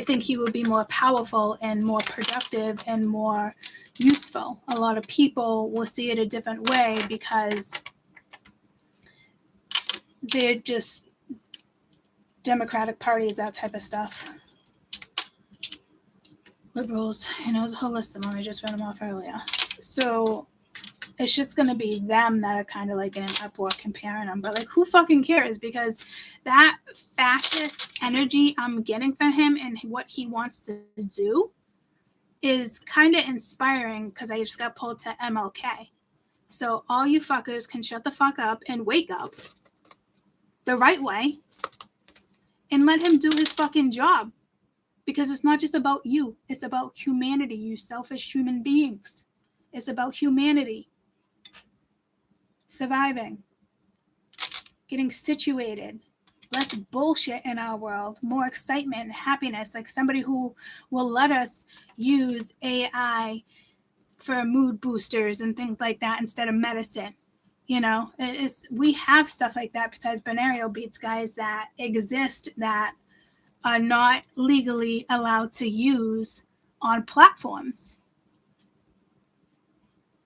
think he will be more powerful and more productive and more useful. A lot of people will see it a different way, because they're just Democratic parties, that type of stuff. Liberals, you know, there's a whole list of them. I just read them off earlier. So it's just going to be them that are kind of like in an uproar comparing them. But like, who fucking cares? Because that fascist energy I'm getting from him and what he wants to do is kind of inspiring, because I just got pulled to MLK. So all you fuckers can shut the fuck up and wake up the right way and let him do his fucking job. Because it's not just about you. It's about humanity, you selfish human beings. It's about humanity. Surviving. Getting situated. Less bullshit in our world. More excitement and happiness. Like somebody who will let us use AI for mood boosters and things like that instead of medicine. You know, we have stuff like that besides binaural beats, guys, that exist that are not legally allowed to use on platforms.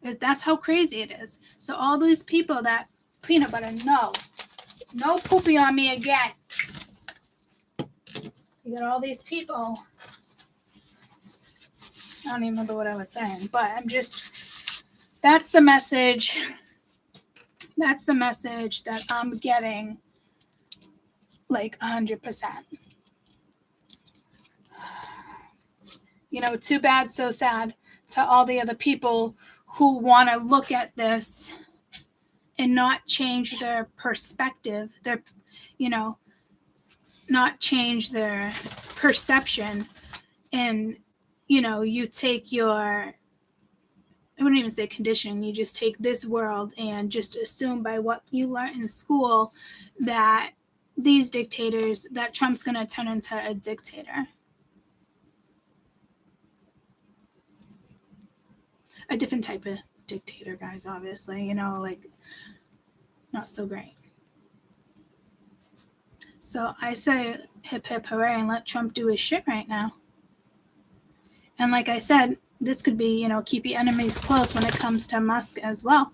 That's how crazy it is. So all these people that, peanut butter, no poopy on me again. You got all these people. I don't even remember what I was saying, but that's the message. That's the message that I'm getting, like 100%. You know, too bad, so sad to all the other people who want to look at this and not change their perspective, not change their perception. And, you know, you take I wouldn't even say conditioning, you just take this world and just assume by what you learn in school that these dictators, that Trump's going to turn into a dictator. A different type of dictator, guys, obviously, you know, like not so great. So I say hip hip hooray and let Trump do his shit right now. And like I said, this could be, you know, keep your enemies close when it comes to Musk as well.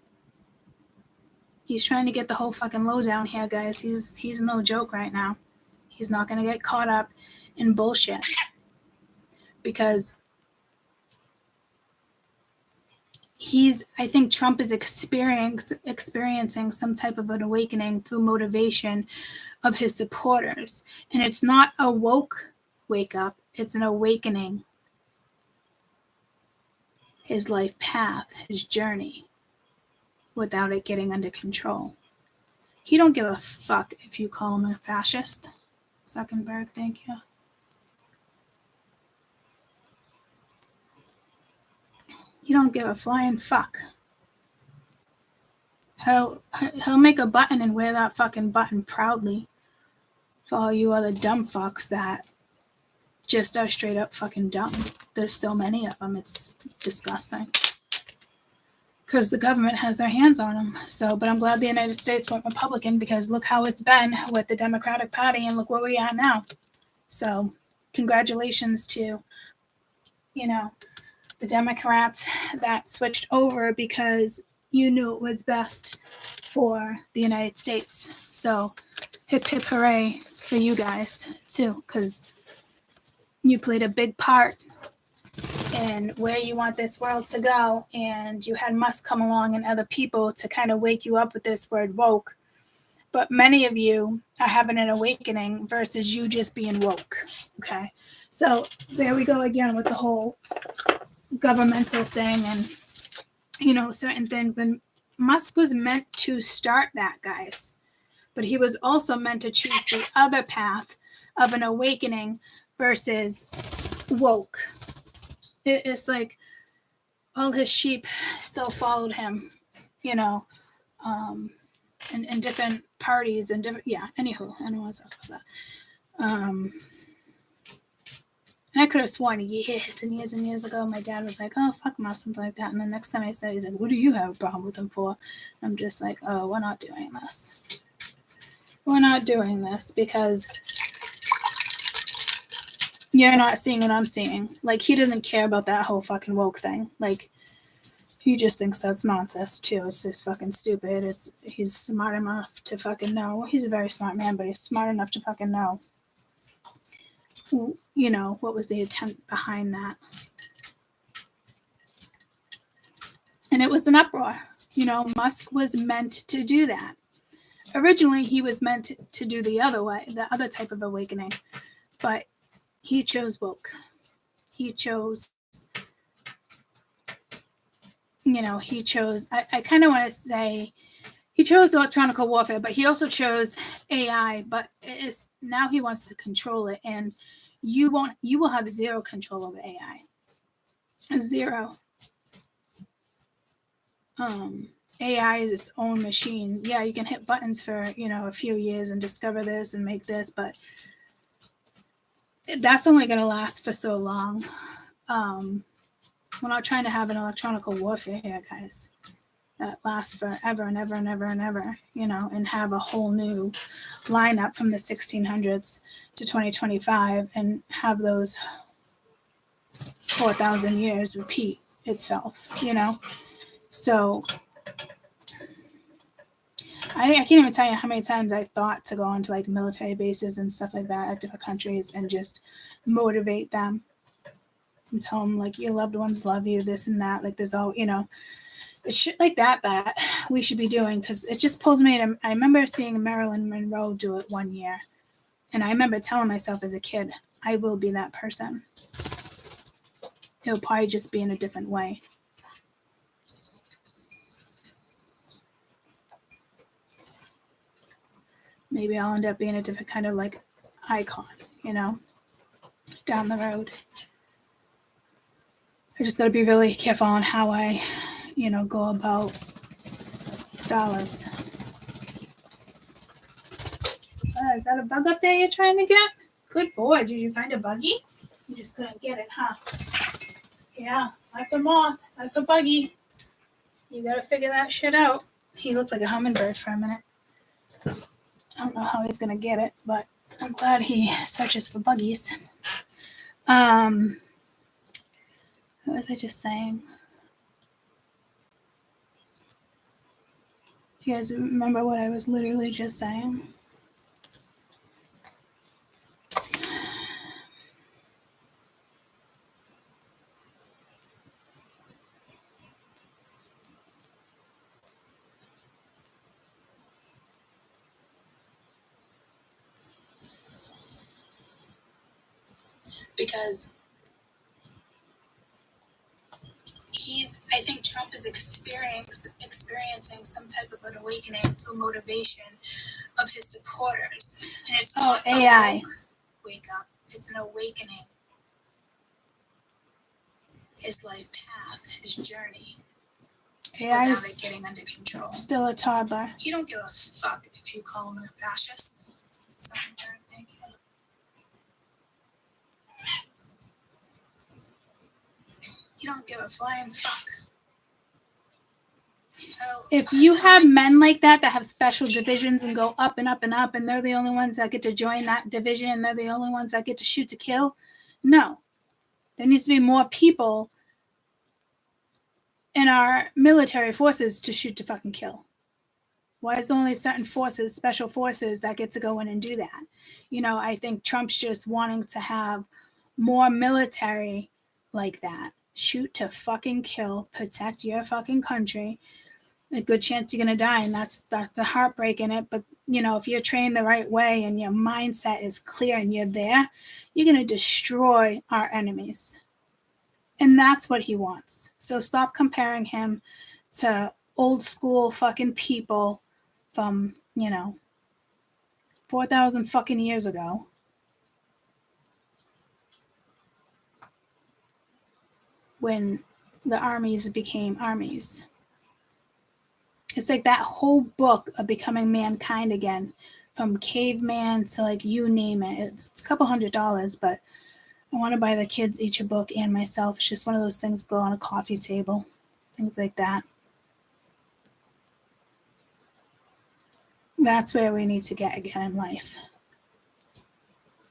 He's trying to get the whole fucking lowdown here, guys. He's no joke right now. He's not going to get caught up in bullshit. Because I think Trump is experiencing some type of an awakening through motivation of his supporters. And it's not a woke wake up, it's an awakening. His life path, his journey, without it getting under control. He don't give a fuck if you call him a fascist. Zuckerberg, thank you. He don't give a flying fuck. He'll make a button and wear that fucking button proudly for all you other dumb fucks that just are straight up fucking dumb. There's so many of them, it's disgusting. Because the government has their hands on them. So, but I'm glad the United States went Republican, because look how it's been with the Democratic Party and look where we are now. So, congratulations to, the Democrats that switched over because you knew it was best for the United States. So, hip hip hooray for you guys too, because you played a big part in where you want this world to go, and you had Musk come along and other people to kind of wake you up with this word woke. But many of you are having an awakening versus you just being woke. Okay, so there we go again with the whole governmental thing and certain things. And Musk was meant to start that, guys, but he was also meant to choose the other path of an awakening versus woke. It's like all his sheep still followed him, in different parties and different, anywho, I don't want to talk about that. And I could have sworn years and years and years ago, my dad was like, oh, fuck him or something like that. And the next time I said, he's like, what do you have a problem with him for? I'm just like, oh, we're not doing this. We're not doing this because you're not seeing what I'm seeing. Like, he doesn't care about that whole fucking woke thing. Like, he just thinks that's nonsense, too. It's just fucking stupid. He's smart enough to fucking know. Well, he's a very smart man, but he's smart enough to fucking know, what was the intent behind that. And it was an uproar. Musk was meant to do that. Originally, he was meant to do the other way, the other type of awakening. But he chose woke. He chose, I kind of want to say, he chose electronic warfare, but he also chose AI, but now he wants to control it, and you will have zero control over AI. Zero. AI is its own machine. Yeah, you can hit buttons for, a few years and discover this and make this, but that's only going to last for so long. We're not trying to have an electronic warfare here, guys, that lasts forever and ever and ever and ever, and have a whole new lineup from the 1600s to 2025 and have those 4,000 years repeat itself, So I can't even tell you how many times I thought to go into like military bases and stuff like that at different countries and just motivate them and tell them like your loved ones love you, this and that. Like there's all, it's shit like that we should be doing, because it just pulls me in. I remember seeing Marilyn Monroe do it one year, and I remember telling myself as a kid, I will be that person. It'll probably just be in a different way. Maybe I'll end up being a different kind of like icon, down the road. I just got to be really careful on how I, go about dollars. Is that a bug up there you're trying to get? Good boy. Did you find a buggy? You just couldn't get it, huh? Yeah, that's a moth. That's a buggy. You got to figure that shit out. He looked like a hummingbird for a minute. I don't know how he's going to get it, but I'm glad he searches for buggies. What was I just saying? Do you guys remember what I was literally just saying? because I think Trump is experiencing some type of an awakening to motivation of his supporters. And it's not AI. Wake up. It's an awakening. His life path, his journey. AI without it getting under control. Still a toddler. He don't give a fuck if you call him a fascist. Thank you. You don't give a flying fuck. So, if you have men like that have special divisions and go up and up and up, and they're the only ones that get to join that division, and they're the only ones that get to shoot to kill, no. There needs to be more people in our military forces to shoot to fucking kill. Why is there only certain forces, special forces, that get to go in and do that? You know, I think Trump's just wanting to have more military like that. Shoot to fucking kill, protect your fucking country. A good chance you're going to die, and that's the heartbreak in it. But, you know, if you're trained the right way and your mindset is clear and you're there, you're going to destroy our enemies. And that's what he wants. So stop comparing him to old school fucking people from, 4,000 fucking years ago. When the armies became armies. It's like that whole book of becoming mankind again, from caveman to like you name it. It's a couple $100, but I want to buy the kids each a book and myself. It's just one of those things go on a coffee table, things like that. That's where we need to get again in life.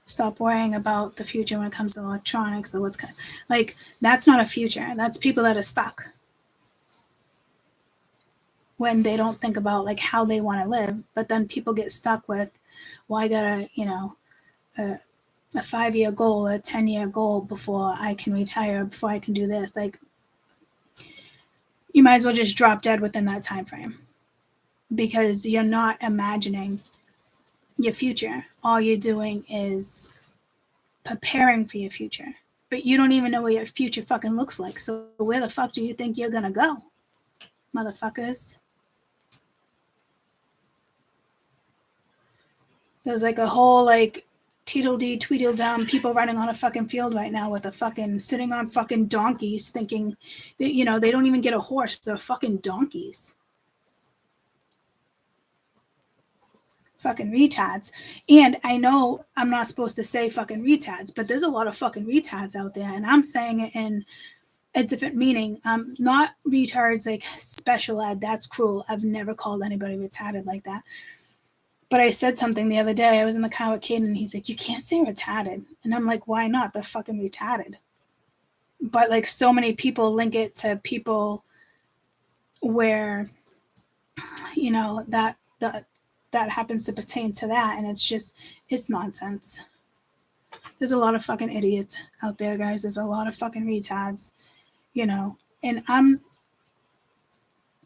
Stop worrying about the future when it comes to electronics or like that's not a future. That's people that are stuck when they don't think about like how they want to live. But then people get stuck with, well, I gotta, a 5-year goal, a 10-year goal before I can retire, before I can do this. Like, you might as well just drop dead within that time frame, because you're not imagining your future. All you're doing is preparing for your future, but you don't even know what your future fucking looks like. So where the fuck do you think you're gonna go, motherfuckers? There's like a whole like Tweedledee, Tweedledum people running on a fucking field right now with a fucking sitting on fucking donkeys, thinking that, they don't even get a horse. They're fucking donkeys. Fucking retards. And I know I'm not supposed to say fucking retards, but there's a lot of fucking retards out there, and I'm saying it in a different meaning. Not retards like special ed. That's cruel. I've never called anybody retarded like that. But I said something the other day. I was in the car with Caden, and he's like, you can't say retarded. And I'm like, why not? They're fucking retarded. But like so many people link it to people where, that happens to pertain to that, and it's nonsense. There's a lot of fucking idiots out there, guys. There's a lot of fucking retards, and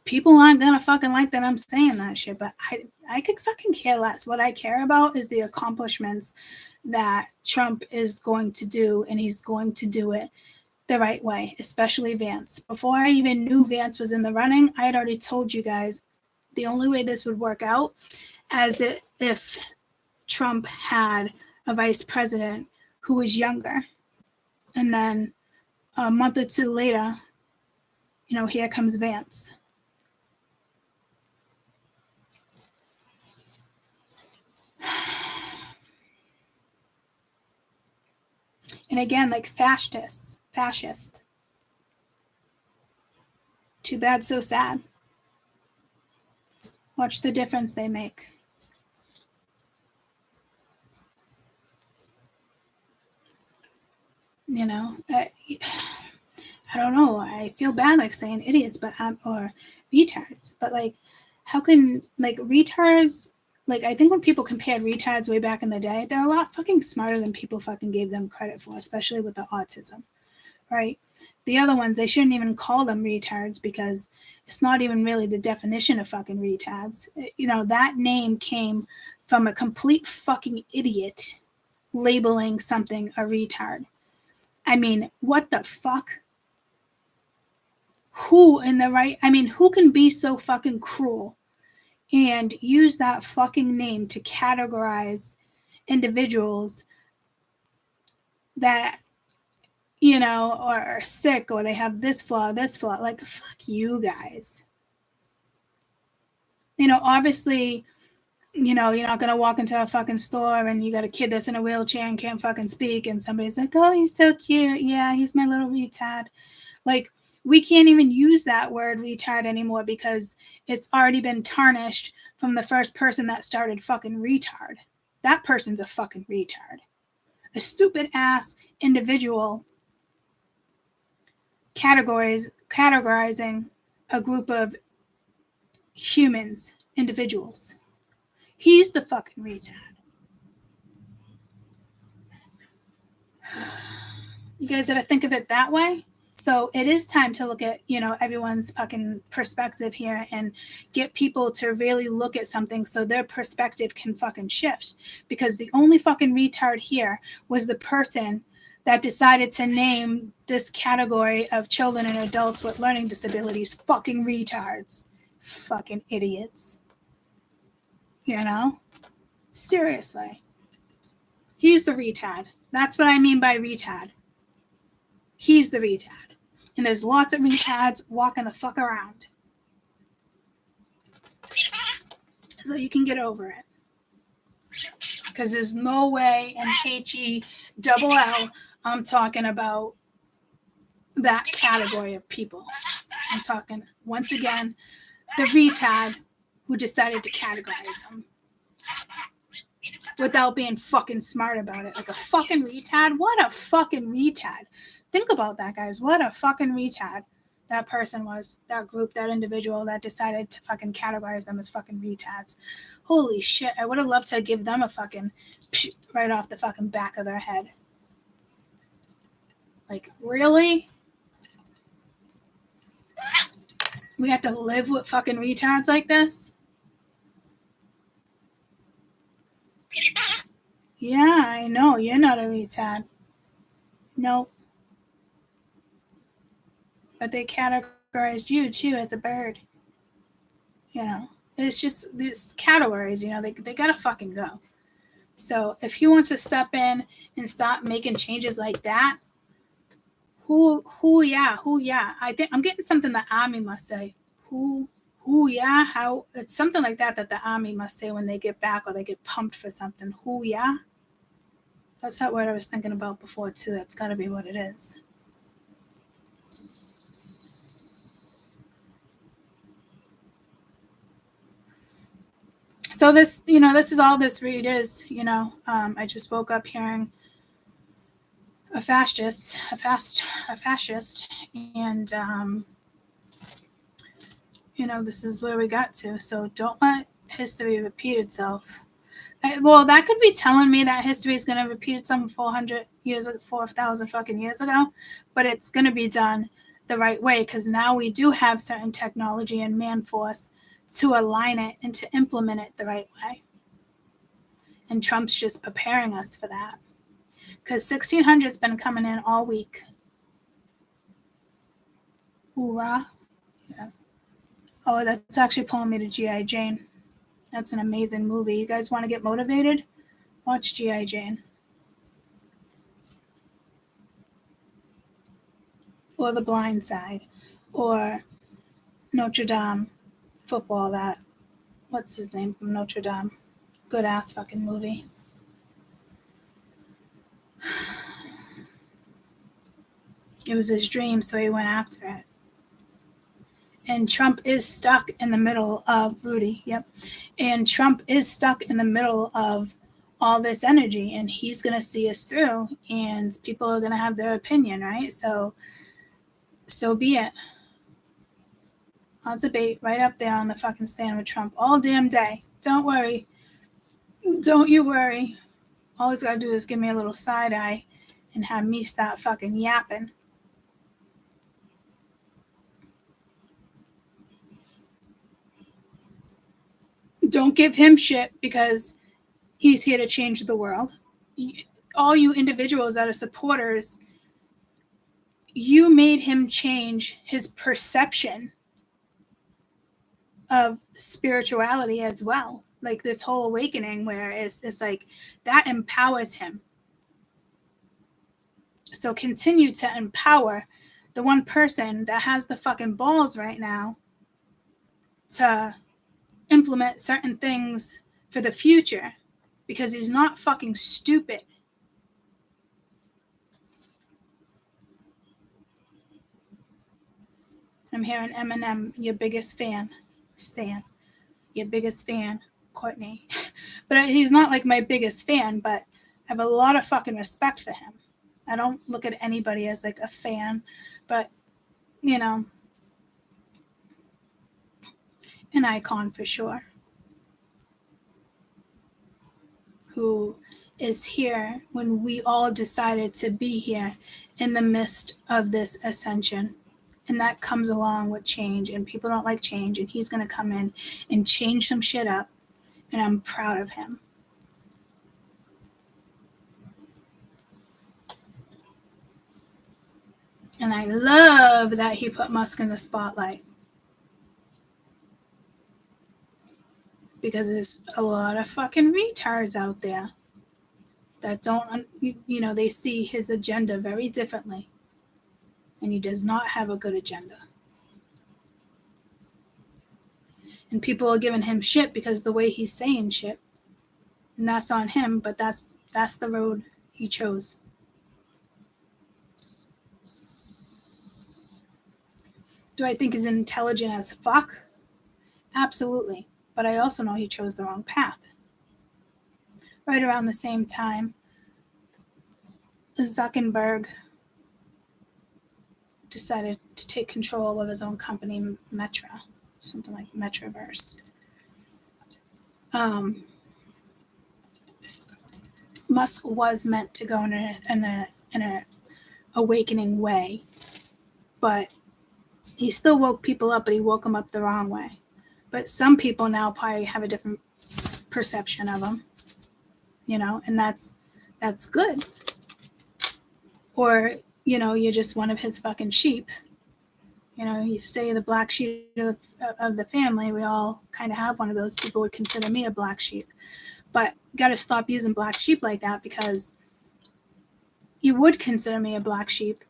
people aren't gonna fucking like that I'm saying that shit, but I could fucking care less. What I care about is the accomplishments that Trump is going to do, and he's going to do it the right way, especially Vance. Before I even knew Vance was in the running, I had already told you guys the only way this would work out if Trump had a vice president who was younger. And then a month or two later, here comes Vance. And again, like fascist. Too bad, so sad. Watch the difference they make. I don't know. I feel bad like saying idiots, or retards. But like, how can like retards? Like, I think when people compared retards way back in the day, they're a lot fucking smarter than people fucking gave them credit for, especially with the autism, right? The other ones, they shouldn't even call them retards because it's not even really the definition of fucking retards. That name came from a complete fucking idiot labeling something a retard. I mean, what the fuck? Who in the right, I mean, who can be so fucking cruel and use that fucking name to categorize individuals that, you know, are sick or they have this flaw, like, fuck you guys. You know, obviously, you know, you're not going to walk into a fucking store and you got a kid that's in a wheelchair and can't fucking speak and somebody's like, oh, he's so cute. Yeah, he's my little retard. Like, we can't even use that word retard anymore because it's already been tarnished from the first person that started fucking retard. That person's a fucking retard. A stupid ass individual categorizing a group of humans, individuals. He's the fucking retard. You guys ever think of it that way? So it is time to look at, you know, everyone's fucking perspective here and get people to really look at something so their perspective can fucking shift. Because the only fucking retard here was the person that decided to name this category of children and adults with learning disabilities fucking retards. Fucking idiots. You know? Seriously. He's the retard. That's what I mean by retard. He's the retard. And there's lots of retards walking the fuck around. So you can get over it. Because there's no way in HE I'm talking about that category of people. I'm talking, once again, the retard who decided to categorize them without being fucking smart about it. Like a fucking retard? What a fucking retard. Think about that, guys. What a fucking retard that person was, that group, that individual that decided to fucking categorize them as fucking retards. Holy shit. I would have loved to give them a fucking right off the fucking back of their head. Like, really? We have to live with fucking retards like this? Yeah, I know. You're not a retard. Nope. But they categorized you too as a bird. You know, it's just these categories, you know, they gotta fucking go. So if he wants to step in and stop making changes like that, who, yeah. I think I'm getting something the army must say. Who, yeah, how, it's something like that the army must say when they get back or they get pumped for something. Who, yeah? That's not what I was thinking about before too. That's gotta be what it is. So this, you know, this is all this read is, you know. I just woke up hearing a fascist, and you know, this is where we got to. So don't let history repeat itself. Well, that could be telling me that history is going to repeat itself 4,000 fucking years ago, but it's going to be done the right way because now we do have certain technology and man force to align it and to implement it the right way. And Trump's just preparing us for that. Because 1600's been coming in all week. Hoorah. Yeah. Oh, that's actually pulling me to G.I. Jane. That's an amazing movie. You guys want to get motivated? Watch G.I. Jane. Or The Blind Side. Or Notre Dame football, that, what's his name from Notre Dame? Good ass fucking movie. It was his dream, so he went after it. And Trump is stuck in the middle of Rudy. Yep. And Trump is stuck in the middle of all this energy, and he's going to see us through, and people are going to have their opinion, right? So be it. I'll debate right up there on the fucking stand with Trump all damn day. Don't worry. Don't you worry. All he's got to do is give me a little side eye and have me stop fucking yapping. Don't give him shit because he's here to change the world. All you individuals that are supporters you made him change his perception of spirituality as well. Like this whole awakening where it's like that empowers him. So continue to empower the one person that has the fucking balls right now to implement certain things for the future, because he's not fucking stupid. I'm hearing Eminem, your biggest fan, Stan. Your biggest fan, Courtney. But he's not like my biggest fan, but I have a lot of fucking respect for him. I don't look at anybody as like a fan, but, you know, an icon for sure. Who is here when we all decided to be here in the midst of this ascension. And that comes along with change, and people don't like change, and he's going to come in and change some shit up, and I'm proud of him. And I love that he put Musk in the spotlight, because there's a lot of fucking retards out there that don't, you know, they see his agenda very differently, and he does not have a good agenda. And people are giving him shit because the way he's saying shit, and that's on him, but that's the road he chose. Do I think he's intelligent as fuck? Absolutely. But I also know he chose the wrong path. Right around the same time, Zuckerberg decided to take control of his own company, Meta, something like Metaverse. Musk was meant to go in a awakening way, but he still woke people up, but he woke them up the wrong way. But some people now probably have a different perception of him, you know, and that's good. Or, you know, you're just one of his fucking sheep. You know, you say the black sheep of the family. We all kind of have one of those. People would consider me a black sheep. But got to stop using black sheep like that, because you would consider me a black sheep,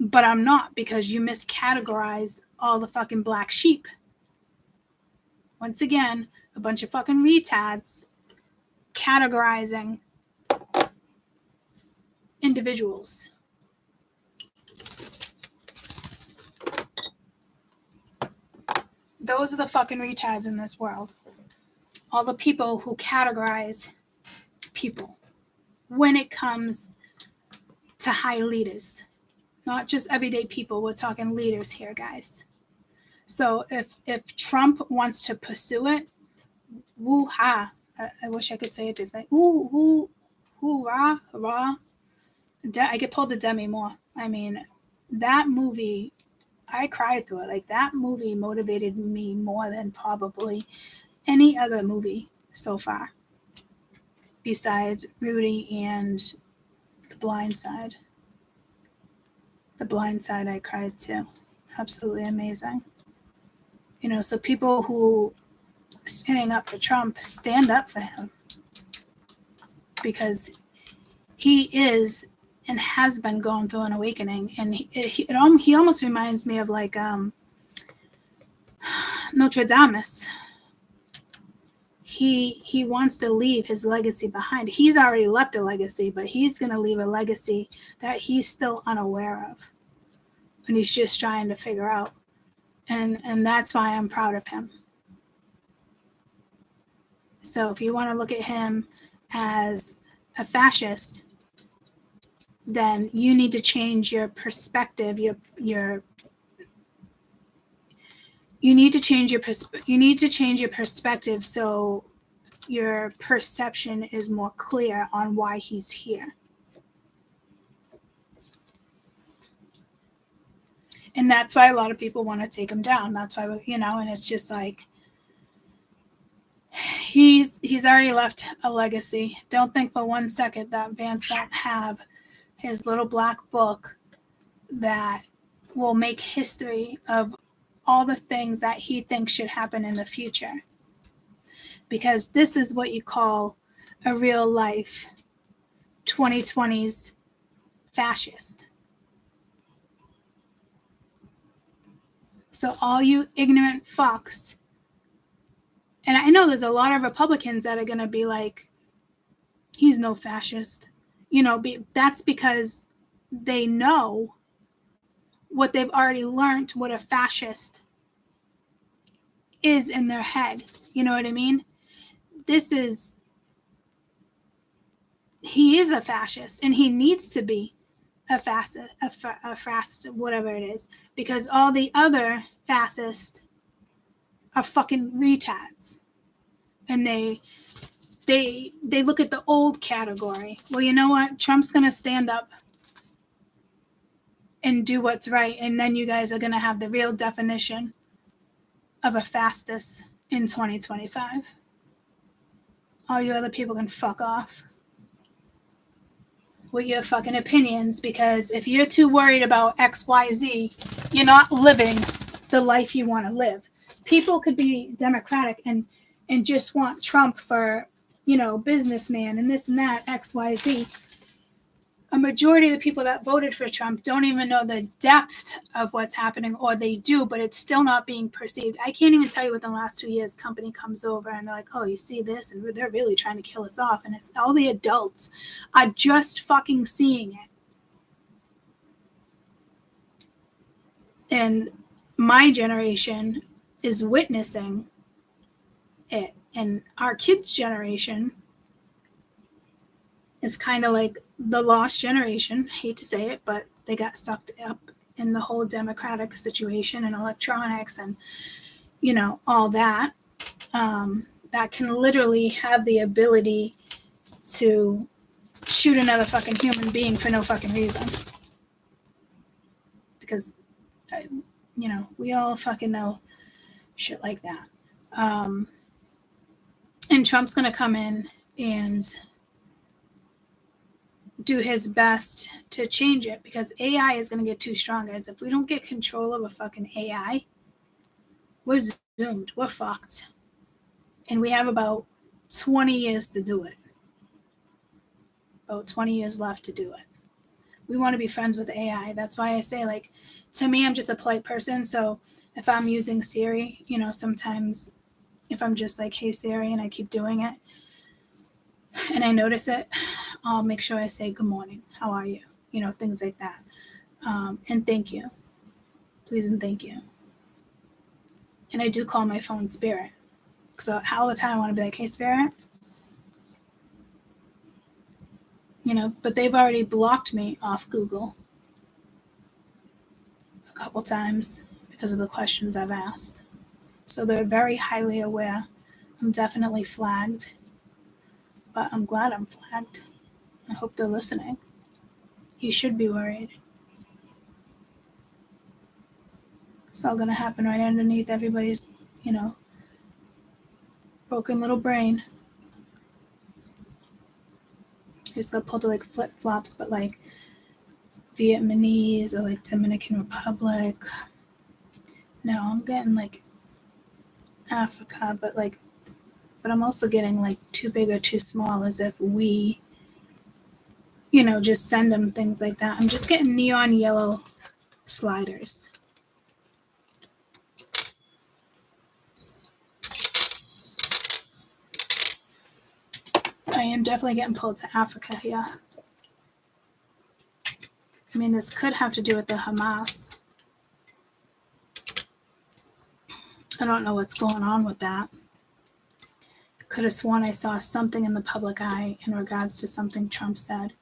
but I'm not, because you miscategorized all the fucking black sheep. Once again, a bunch of fucking retards categorizing individuals. Those are the fucking retards in this world. All the people who categorize people when it comes to high leaders. Not just everyday people, we're talking leaders here, guys. So if Trump wants to pursue it, woo-ha. I wish I could say it differently. Ooh, rah. I get pulled to Demi Moore. I mean, that movie, I cried through it. Like, that movie motivated me more than probably any other movie so far, besides Rudy and The Blind Side. The Blind Side, I cried too. Absolutely amazing. You know, so people who standing up for Trump, stand up for him, because he is and has been going through an awakening, and he almost reminds me of like Notre Dame. He wants to leave his legacy behind. He's already left a legacy, but he's going to leave a legacy that he's still unaware of, and he's just trying to figure out. And that's why I'm proud of him. So if you want to look at him as a fascist, then you need to change your perspective. You need to change your perspective, so your perception is more clear on why he's here. And that's why a lot of people want to take him down. That's why, you know, and it's just like, he's already left a legacy. Don't think for one second that Vance won't have his little black book that will make history of all the things that he thinks should happen in the future. Because this is what you call a real life 2020s fascist. So all you ignorant fucks, and I know there's a lot of Republicans that are going to be like, he's no fascist. That's because they know what they've already learned, what a fascist is in their head. You know what I mean? He is a fascist, and he needs to be a fascist, whatever it is, because all the other fascists are fucking retards, and they look at the old category. Well, you know what? Trump's gonna stand up and do what's right, and then you guys are gonna have the real definition of a fascist in 2025. All you other people can fuck off with your fucking opinions, because if you're too worried about XYZ, you're not living the life you want to live. People could be Democratic and just want Trump for, businessman and this and that, XYZ. A majority of the people that voted for Trump don't even know the depth of what's happening, or they do, but it's still not being perceived. I can't even tell you within the last 2 years, company comes over and they're like, oh, you see this? And they're really trying to kill us off. And it's all the adults are just fucking seeing it. And my generation is witnessing it. And our kids' generation is kind of like the lost generation. Hate to say it, but they got sucked up in the whole democratic situation and electronics and, all that. That can literally have the ability to shoot another fucking human being for no fucking reason. Because, we all fucking know shit like that. And Trump's going to come in and do his best to change it, because AI is going to get too strong, guys. If we don't get control of a fucking AI, we're zoomed. We're fucked. And we have about 20 years to do it. About 20 years left to do it. We want to be friends with AI. That's why I say, to me, I'm just a polite person. So if I'm using Siri, sometimes if I'm just like, hey, Siri, and I keep doing it, and I notice it, I'll make sure I say, good morning, how are you? Things like that. And thank you. Please and thank you. And I do call my phone Spirit. So all the time I want to be like, hey, Spirit. But they've already blocked me off Google a couple times because of the questions I've asked. So they're very highly aware. I'm definitely flagged. But I'm glad I'm flagged. I hope they're listening. You should be worried. It's all going to happen right underneath everybody's, broken little brain. I just got pulled to flip-flops, but Vietnamese or Dominican Republic. No, I'm getting Africa, but I'm also getting too big or too small, as if we, just send them things like that. I'm just getting neon yellow sliders. I am definitely getting pulled to Africa here. I mean, this could have to do with the Hamas. I don't know what's going on with that. Could have sworn I saw something in the public eye in regards to something Trump said.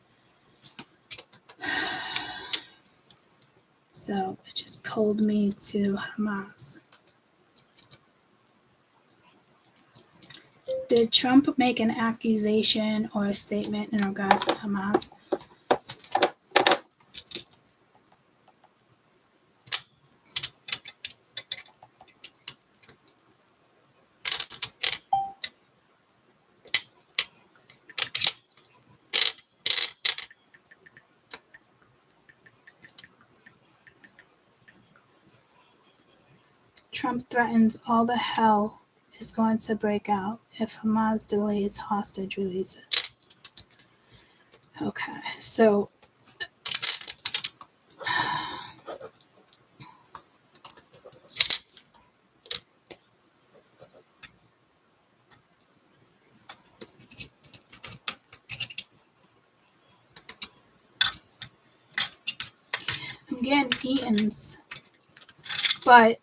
So it just pulled me to Hamas. Did Trump make an accusation or a statement in regards to Hamas? Trump threatens all the hell is going to break out if Hamas delays hostage releases. Okay, so I'm getting Eaton's, but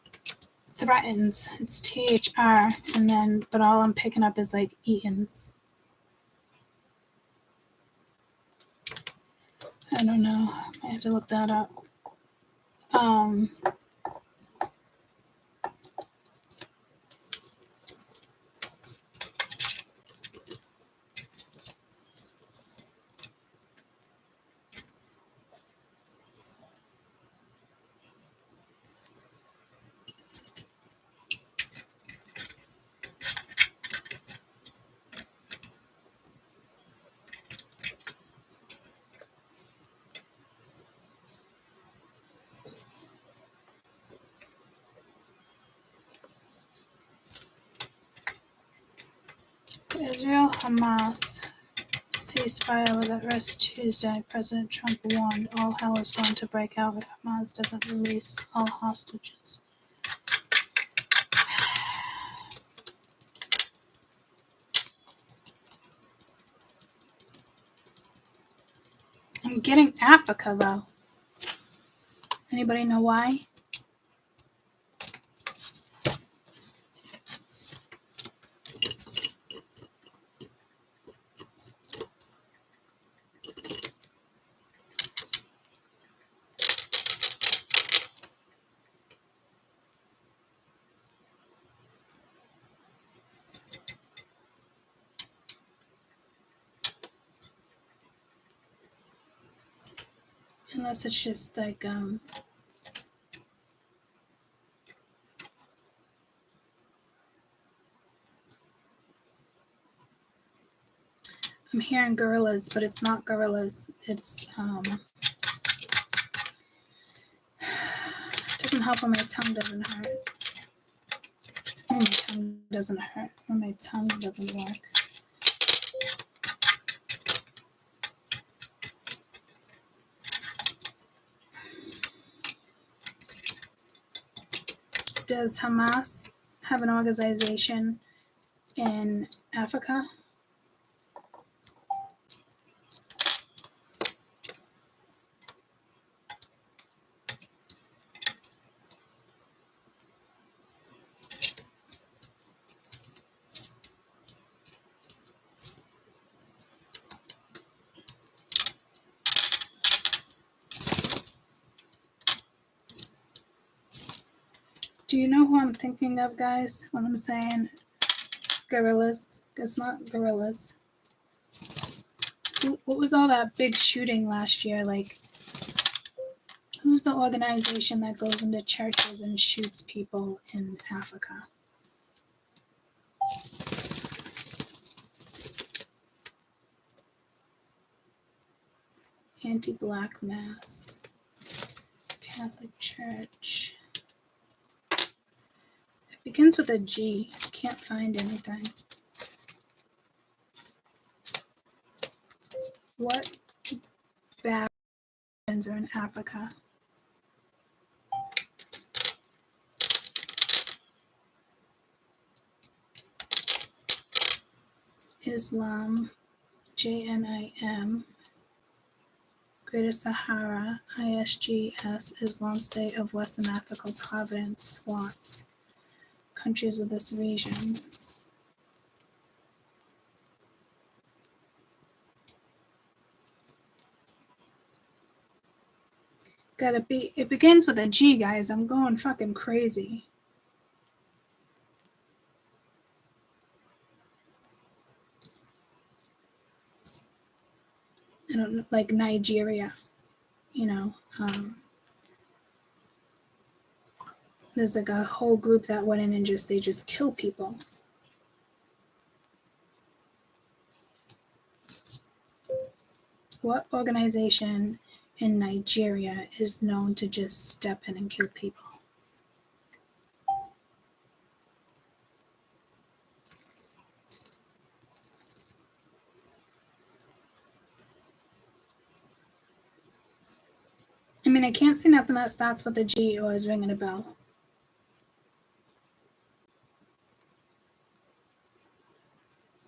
threatens. It's THR, and then, but all I'm picking up is like Eaton's. I don't know. I have to look that up. Israel-Hamas ceasefire without rest Tuesday. President Trump warned all hell is going to break out if Hamas doesn't release all hostages. I'm getting Africa though. Anybody know why? Unless it's just like I'm hearing gorillas, but it's not gorillas. It's it doesn't help when my tongue doesn't hurt. When my tongue doesn't hurt. When my tongue doesn't work. Does Hamas have an organization in Africa? Do you know who I'm thinking of, guys, when I'm saying gorillas? It's not gorillas. What was all that big shooting last year? Like, who's the organization that goes into churches and shoots people in Africa? Anti-Black Mass. Catholic Church. It begins with a G. Can't find anything. What bad ones are in Africa? Islam, JNIM, Greater Sahara, ISGS, Islam State of Western Africa, Providence, SWAT, countries of this region. It begins with a G, guys. I'm going fucking crazy. I don't know, like Nigeria, you know. There's like a whole group that went in and they just kill people. What organization in Nigeria is known to just step in and kill people? I mean, I can't see nothing that starts with a G or is ringing a bell.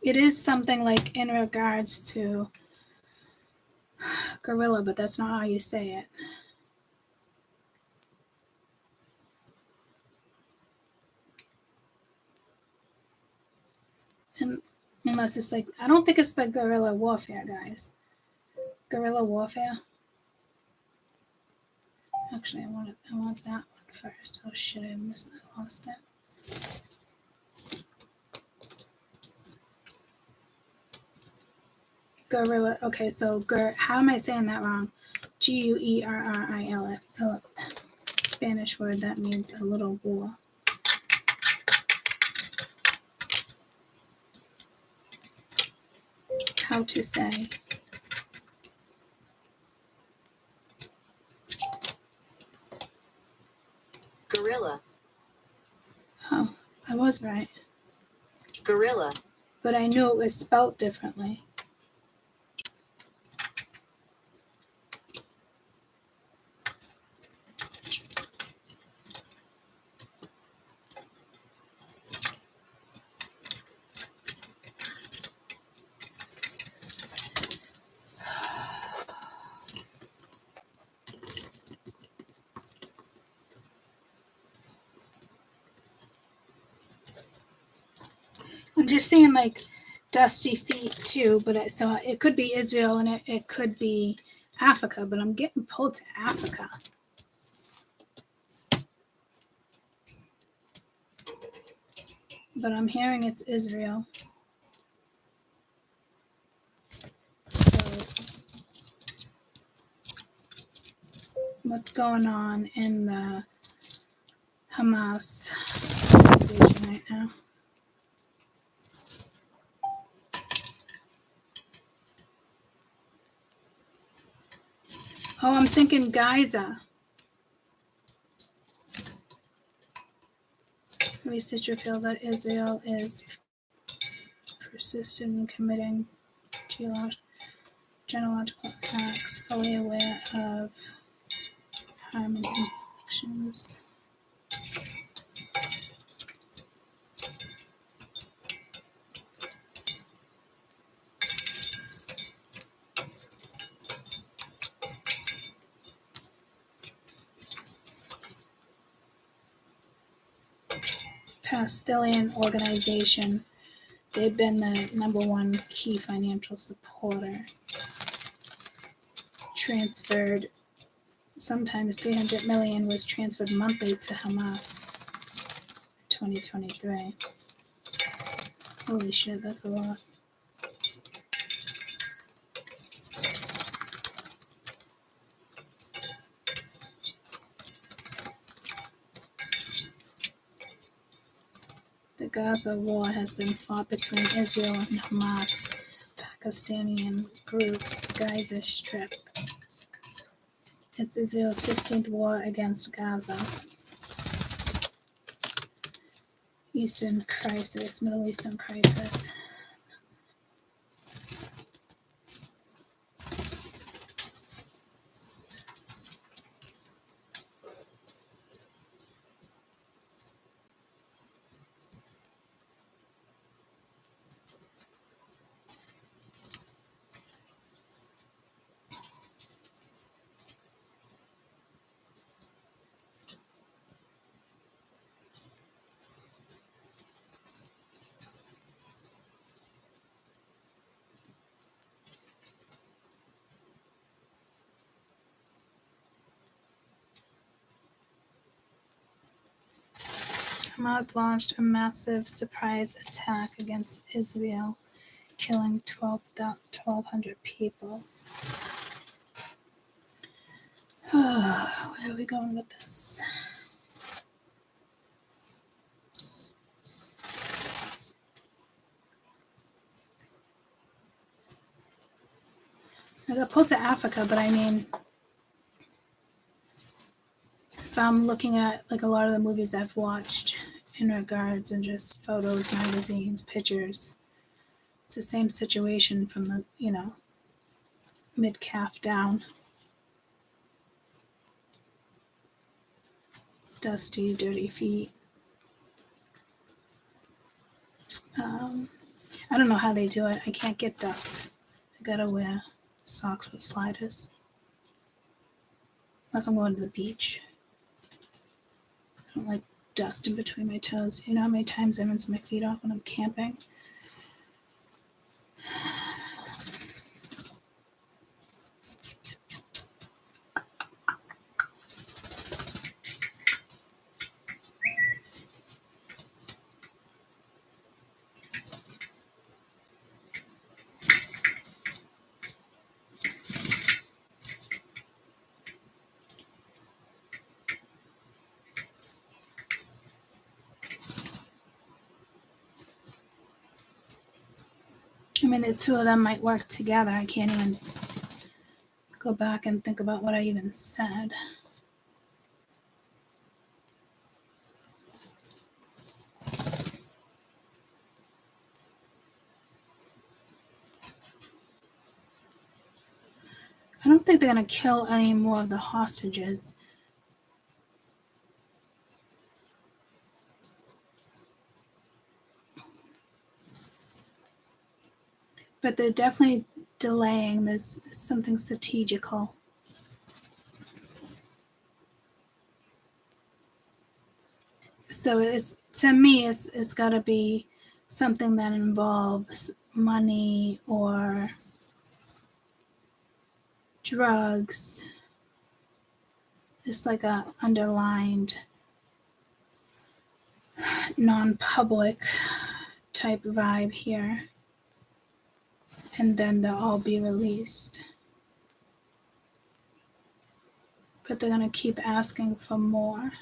It is something like in regards to gorilla, but that's not how you say it. And unless it's like, I don't think it's the guerrilla warfare, guys. Guerrilla warfare. Actually, I want that one first. Oh shit, I lost it. Guerrilla. Okay, so how am I saying that wrong? Guerrilla. Spanish word that means a little war. How to say? Gorilla. Oh, I was right. Gorilla. But I knew it was spelt differently. I'm just seeing like dusty feet too, but so it could be Israel and it could be Africa, but I'm getting pulled to Africa. But I'm hearing it's Israel. So what's going on in the Hamas organization right now? Oh, I'm thinking Gaza. Researcher feels that Israel is persistent in committing genealogical acts, fully aware of harm and inflictions. Palestinian organization. They've been the number one key financial supporter. Transferred, sometimes 300 million was transferred monthly to Hamas. 2023. Holy shit, that's a lot. The Gaza war has been fought between Israel and Hamas, Pakistani groups, Gaza Strip. It's Israel's 15th war against Gaza. Middle Eastern crisis. Hamas launched a massive surprise attack against Israel, killing 1,200 people. Where are we going with this? I got pulled to Africa, but I mean, if I'm looking at like a lot of the movies I've watched in regards and just photos, magazines, pictures, it's the same situation from the, mid-calf down. dusty, dirty feet. I don't know how they do it. I can't get dust. I gotta wear socks with sliders. Unless I'm going to the beach. I don't like dust in between my toes. You know how many times I rinse my feet off when I'm camping? I mean, the two of them might work together. I can't even go back and think about what I even said. I don't think they're going to kill any more of the hostages. But they're definitely delaying. There's something strategical. So to me, it's got to be something that involves money or drugs. It's like a underlined non-public type vibe here. And then they'll all be released. But they're going to keep asking for more.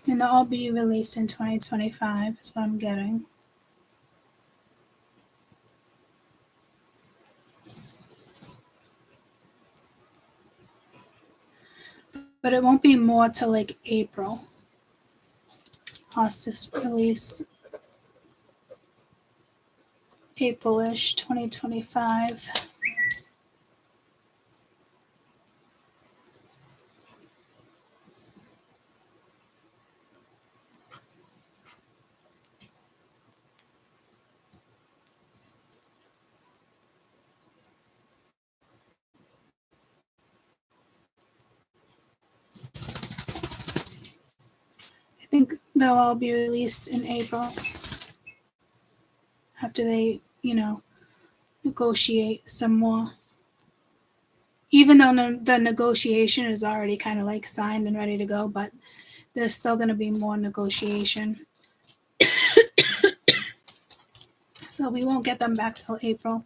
And they'll all be released in 2025 is what I'm getting. But it won't be more till like April. Hostage release. April-ish, 2025. I think they'll all be released in April. After they, negotiate some more. Even though the negotiation is already kind of like signed and ready to go, but there's still going to be more negotiation. So we won't get them back till April.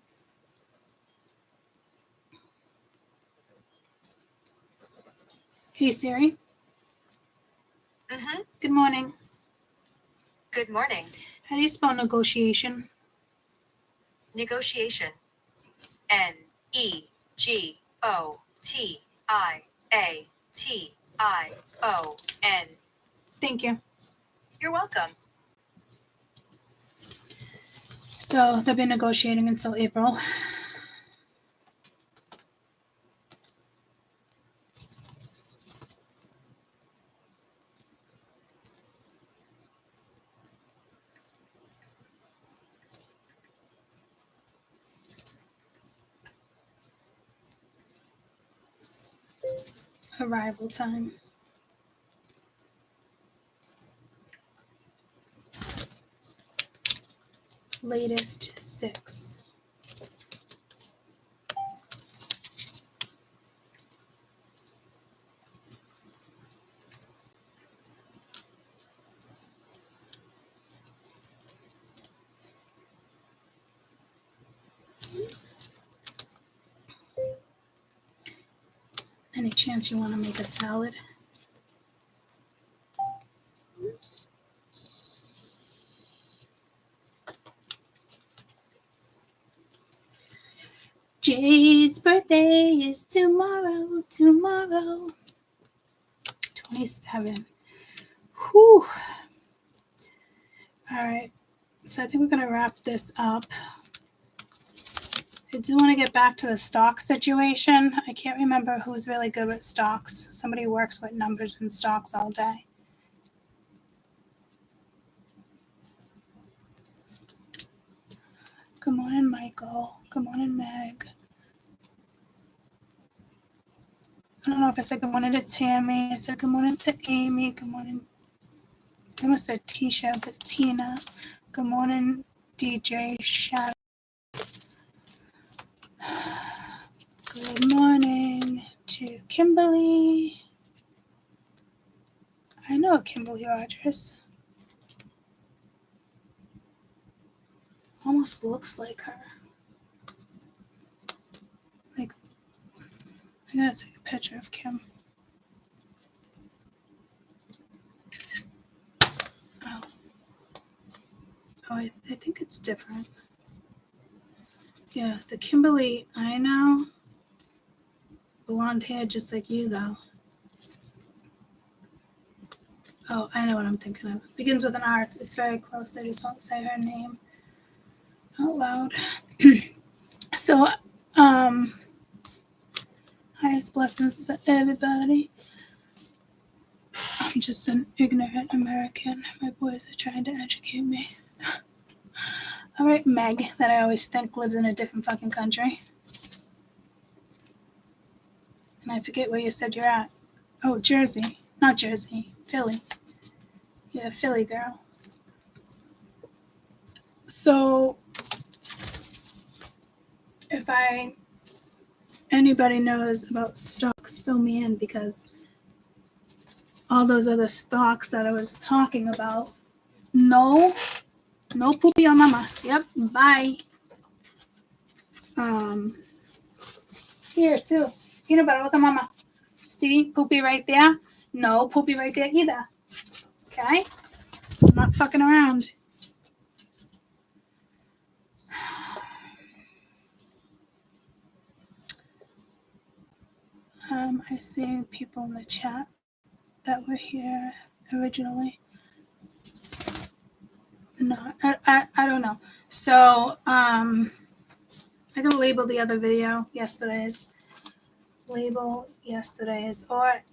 Hey Siri. Mm-hmm. Good morning. Good morning. How do you spell negotiation? Negotiation. Negotiation. Thank you. You're welcome. So they'll be negotiating until April. Arrival time. Latest 6. Any chance you want to make a salad? Jade's birthday is tomorrow. 27. Whew. All right. So I think we're going to wrap this up. I do want to get back to the stock situation. I can't remember who's really good with stocks. Somebody who works with numbers and stocks all day. Good morning, Michael. Good morning, Meg. I don't know if I said good morning to Tammy. I said good morning to Amy. Good morning. I almost said Tisha, but Tina. Good morning, DJ Shadow. Good morning to Kimberly. I know Kimberly Rogers. Almost looks like her. Like, I gotta take a picture of Kim. Oh, I think it's different. Yeah, the Kimberly I know, blonde hair just like you though. Oh, I know what I'm thinking of. Begins with an R. It's very close. I just won't say her name out loud. So, highest blessings to everybody. I'm just an ignorant American. My boys are trying to educate me. All right, Meg, that I always think lives in a different fucking country. And I forget where you said you're at. Oh, Jersey. Not Jersey. Philly. Yeah, Philly girl. So, if anybody knows about stocks, fill me in, because all those other stocks that I was talking about, no poopy on mama. Yep, bye. Here too. Peanut butter, look at mama. See, poopy right there? No poopy right there either. Okay? I'm not fucking around. I see people in the chat that were here originally. No, I don't know. So, I'm gonna label the other video yesterday's. Or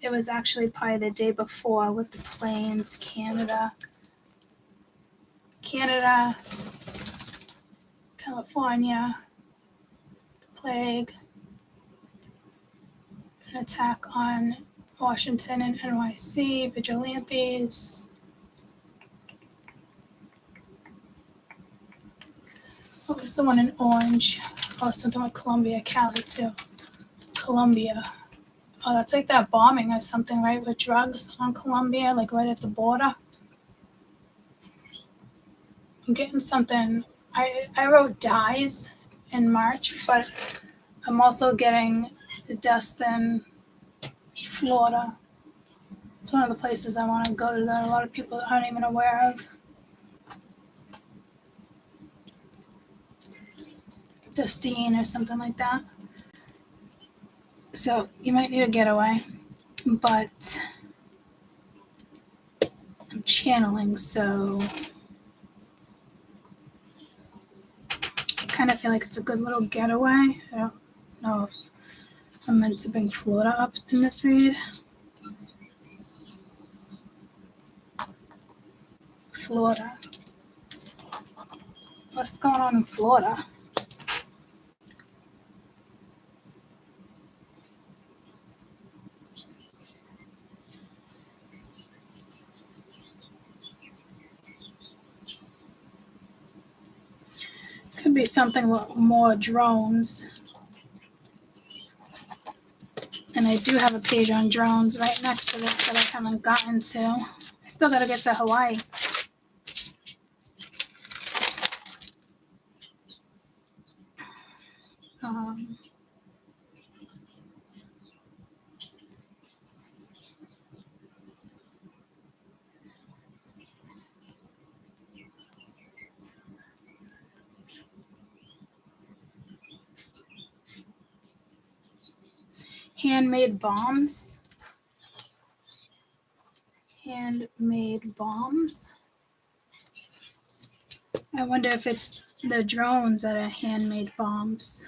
it was actually probably the day before with the planes, Canada, California, the plague, an attack on Washington and NYC, vigilantes. What was the one in orange? Oh, something with Colombia, Cali too. Colombia. Oh, that's like that bombing or something, right? With drugs on Colombia, like right at the border. I'm getting something. I wrote dies in March, but I'm also getting the dust in Florida. It's one of the places I want to go to that a lot of people aren't even aware of. Dustine or something like that. So you might need a getaway, but I'm channeling, so I kind of feel like it's a good little getaway. I don't know if I'm meant to bring Florida up in this read. Florida. What's going on in Florida? Could be something with more drones. And I do have a page on drones right next to this that I haven't gotten to. I still gotta get to Hawaii. Handmade bombs. Handmade bombs. I wonder if it's the drones that are handmade bombs.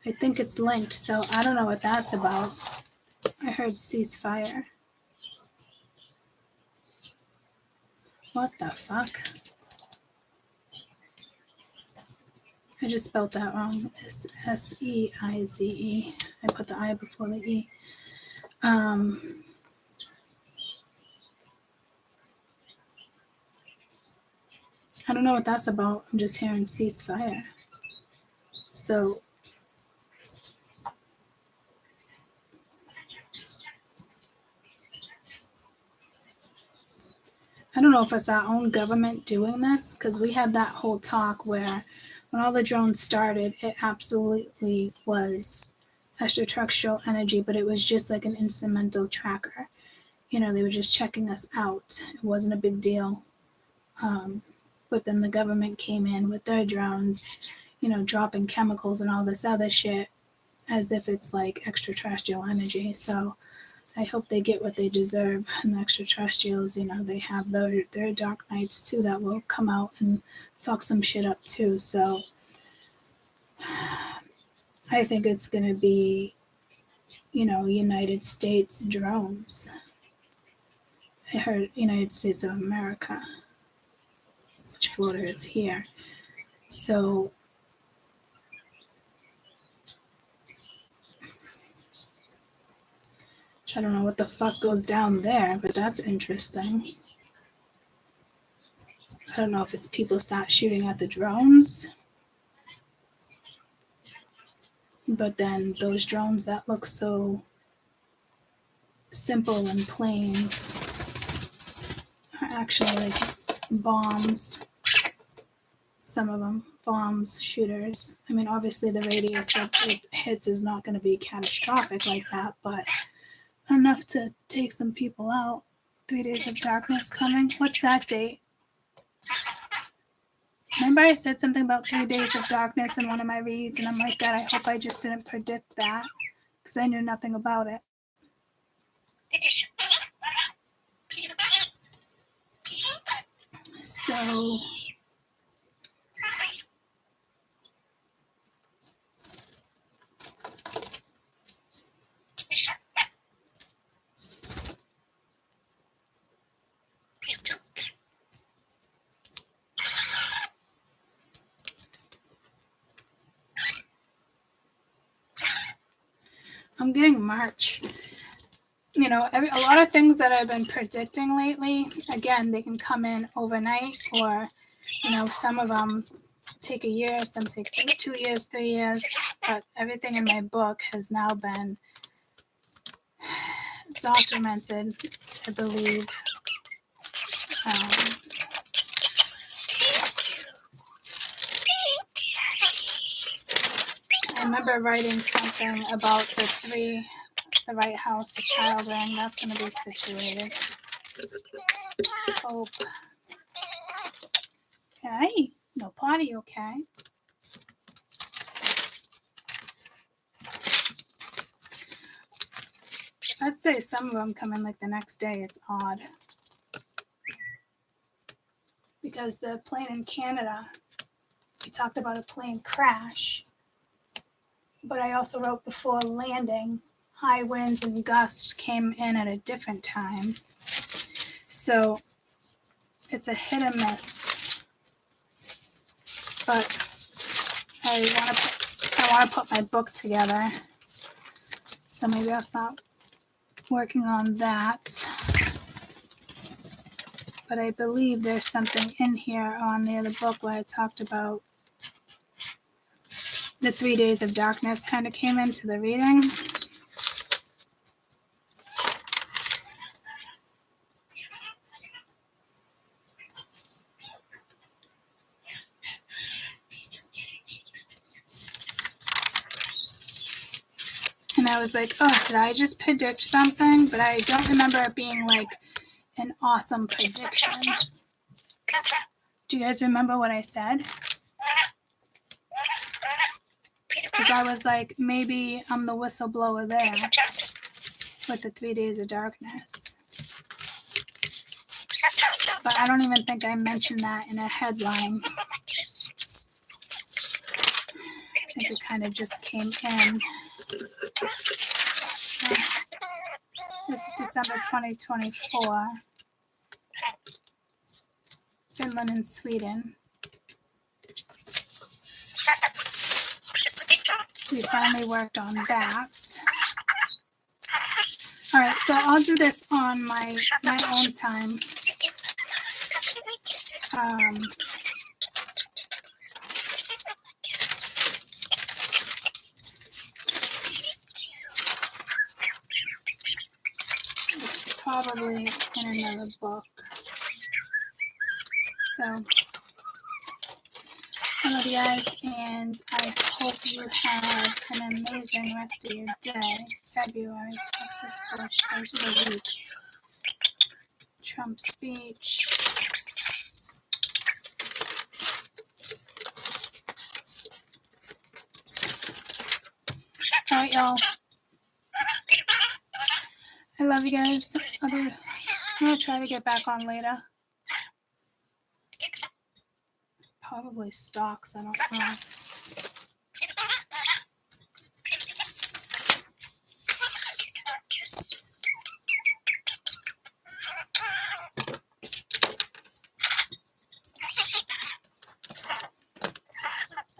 I think it's linked, so I don't know what that's about. I heard ceasefire. What the fuck? I just spelled that wrong. It's Seize. I put the I before the E. I don't know what that's about. I'm just hearing ceasefire. So I don't know if it's our own government doing this, because we had that whole talk where when all the drones started, it absolutely was extraterrestrial energy, but it was just like an instrumental tracker. You know, they were just checking us out. It wasn't a big deal. But then the government came in with their drones, you know, dropping chemicals and all this other shit as if it's like extraterrestrial energy. So I hope they get what they deserve. And the extraterrestrials, you know, they have their dark nights too that will come out and fuck some shit up too. So I think it's going to be, you know, United States drones. I heard United States of America, which Florida is here. So I don't know what the fuck goes down there, but that's interesting. I don't know if it's people start shooting at the drones, but then those drones that look so simple and plain are actually like bombs. Some of them, bombs, shooters. I mean, obviously the radius that it hits is not going to be catastrophic like that, but enough to take some people out. 3 Days of Darkness coming. What's that date? Remember I said something about 3 Days of Darkness in one of my reads, and I'm like, God, I hope I just didn't predict that, because I knew nothing about it. So I'm getting March. You know, a lot of things that I've been predicting lately, again, they can come in overnight, or, you know, some of them take a year, some take 2 years, 3 years, but everything in my book has now been documented, I believe. I remember writing something about the right house, the child ring, that's going to be situated. Hope. Hey, no potty, okay? I'd say some of them come in like the next day. It's odd. Because the plane in Canada, we talked about a plane crash. But I also wrote before landing, high winds and gusts came in at a different time. So it's a hit or miss. But I want to put my book together. So maybe I'll stop working on that. But I believe there's something in here on the other book where I talked about the 3 Days of Darkness kind of came into the reading. And I was like, oh, did I just predict something? But I don't remember it being like an awesome prediction. Do you guys remember what I said? Because I was like, maybe I'm the whistleblower there with the 3 Days of Darkness. But I don't even think I mentioned that in a headline. think it kind of just came in. This is December 2024. Finland and Sweden. We finally worked on that. All right, so I'll do this on my own time. It's probably in another book. So, I love you guys, and I hope you have an amazing rest of your day. February, Texas Bush, those are the weeks. Trump speech. All right, y'all. I love you guys. I'm gonna try to get back on later. Probably stocks, I don't know.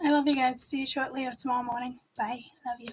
I love you guys. See you shortly or tomorrow morning. Bye. Love you.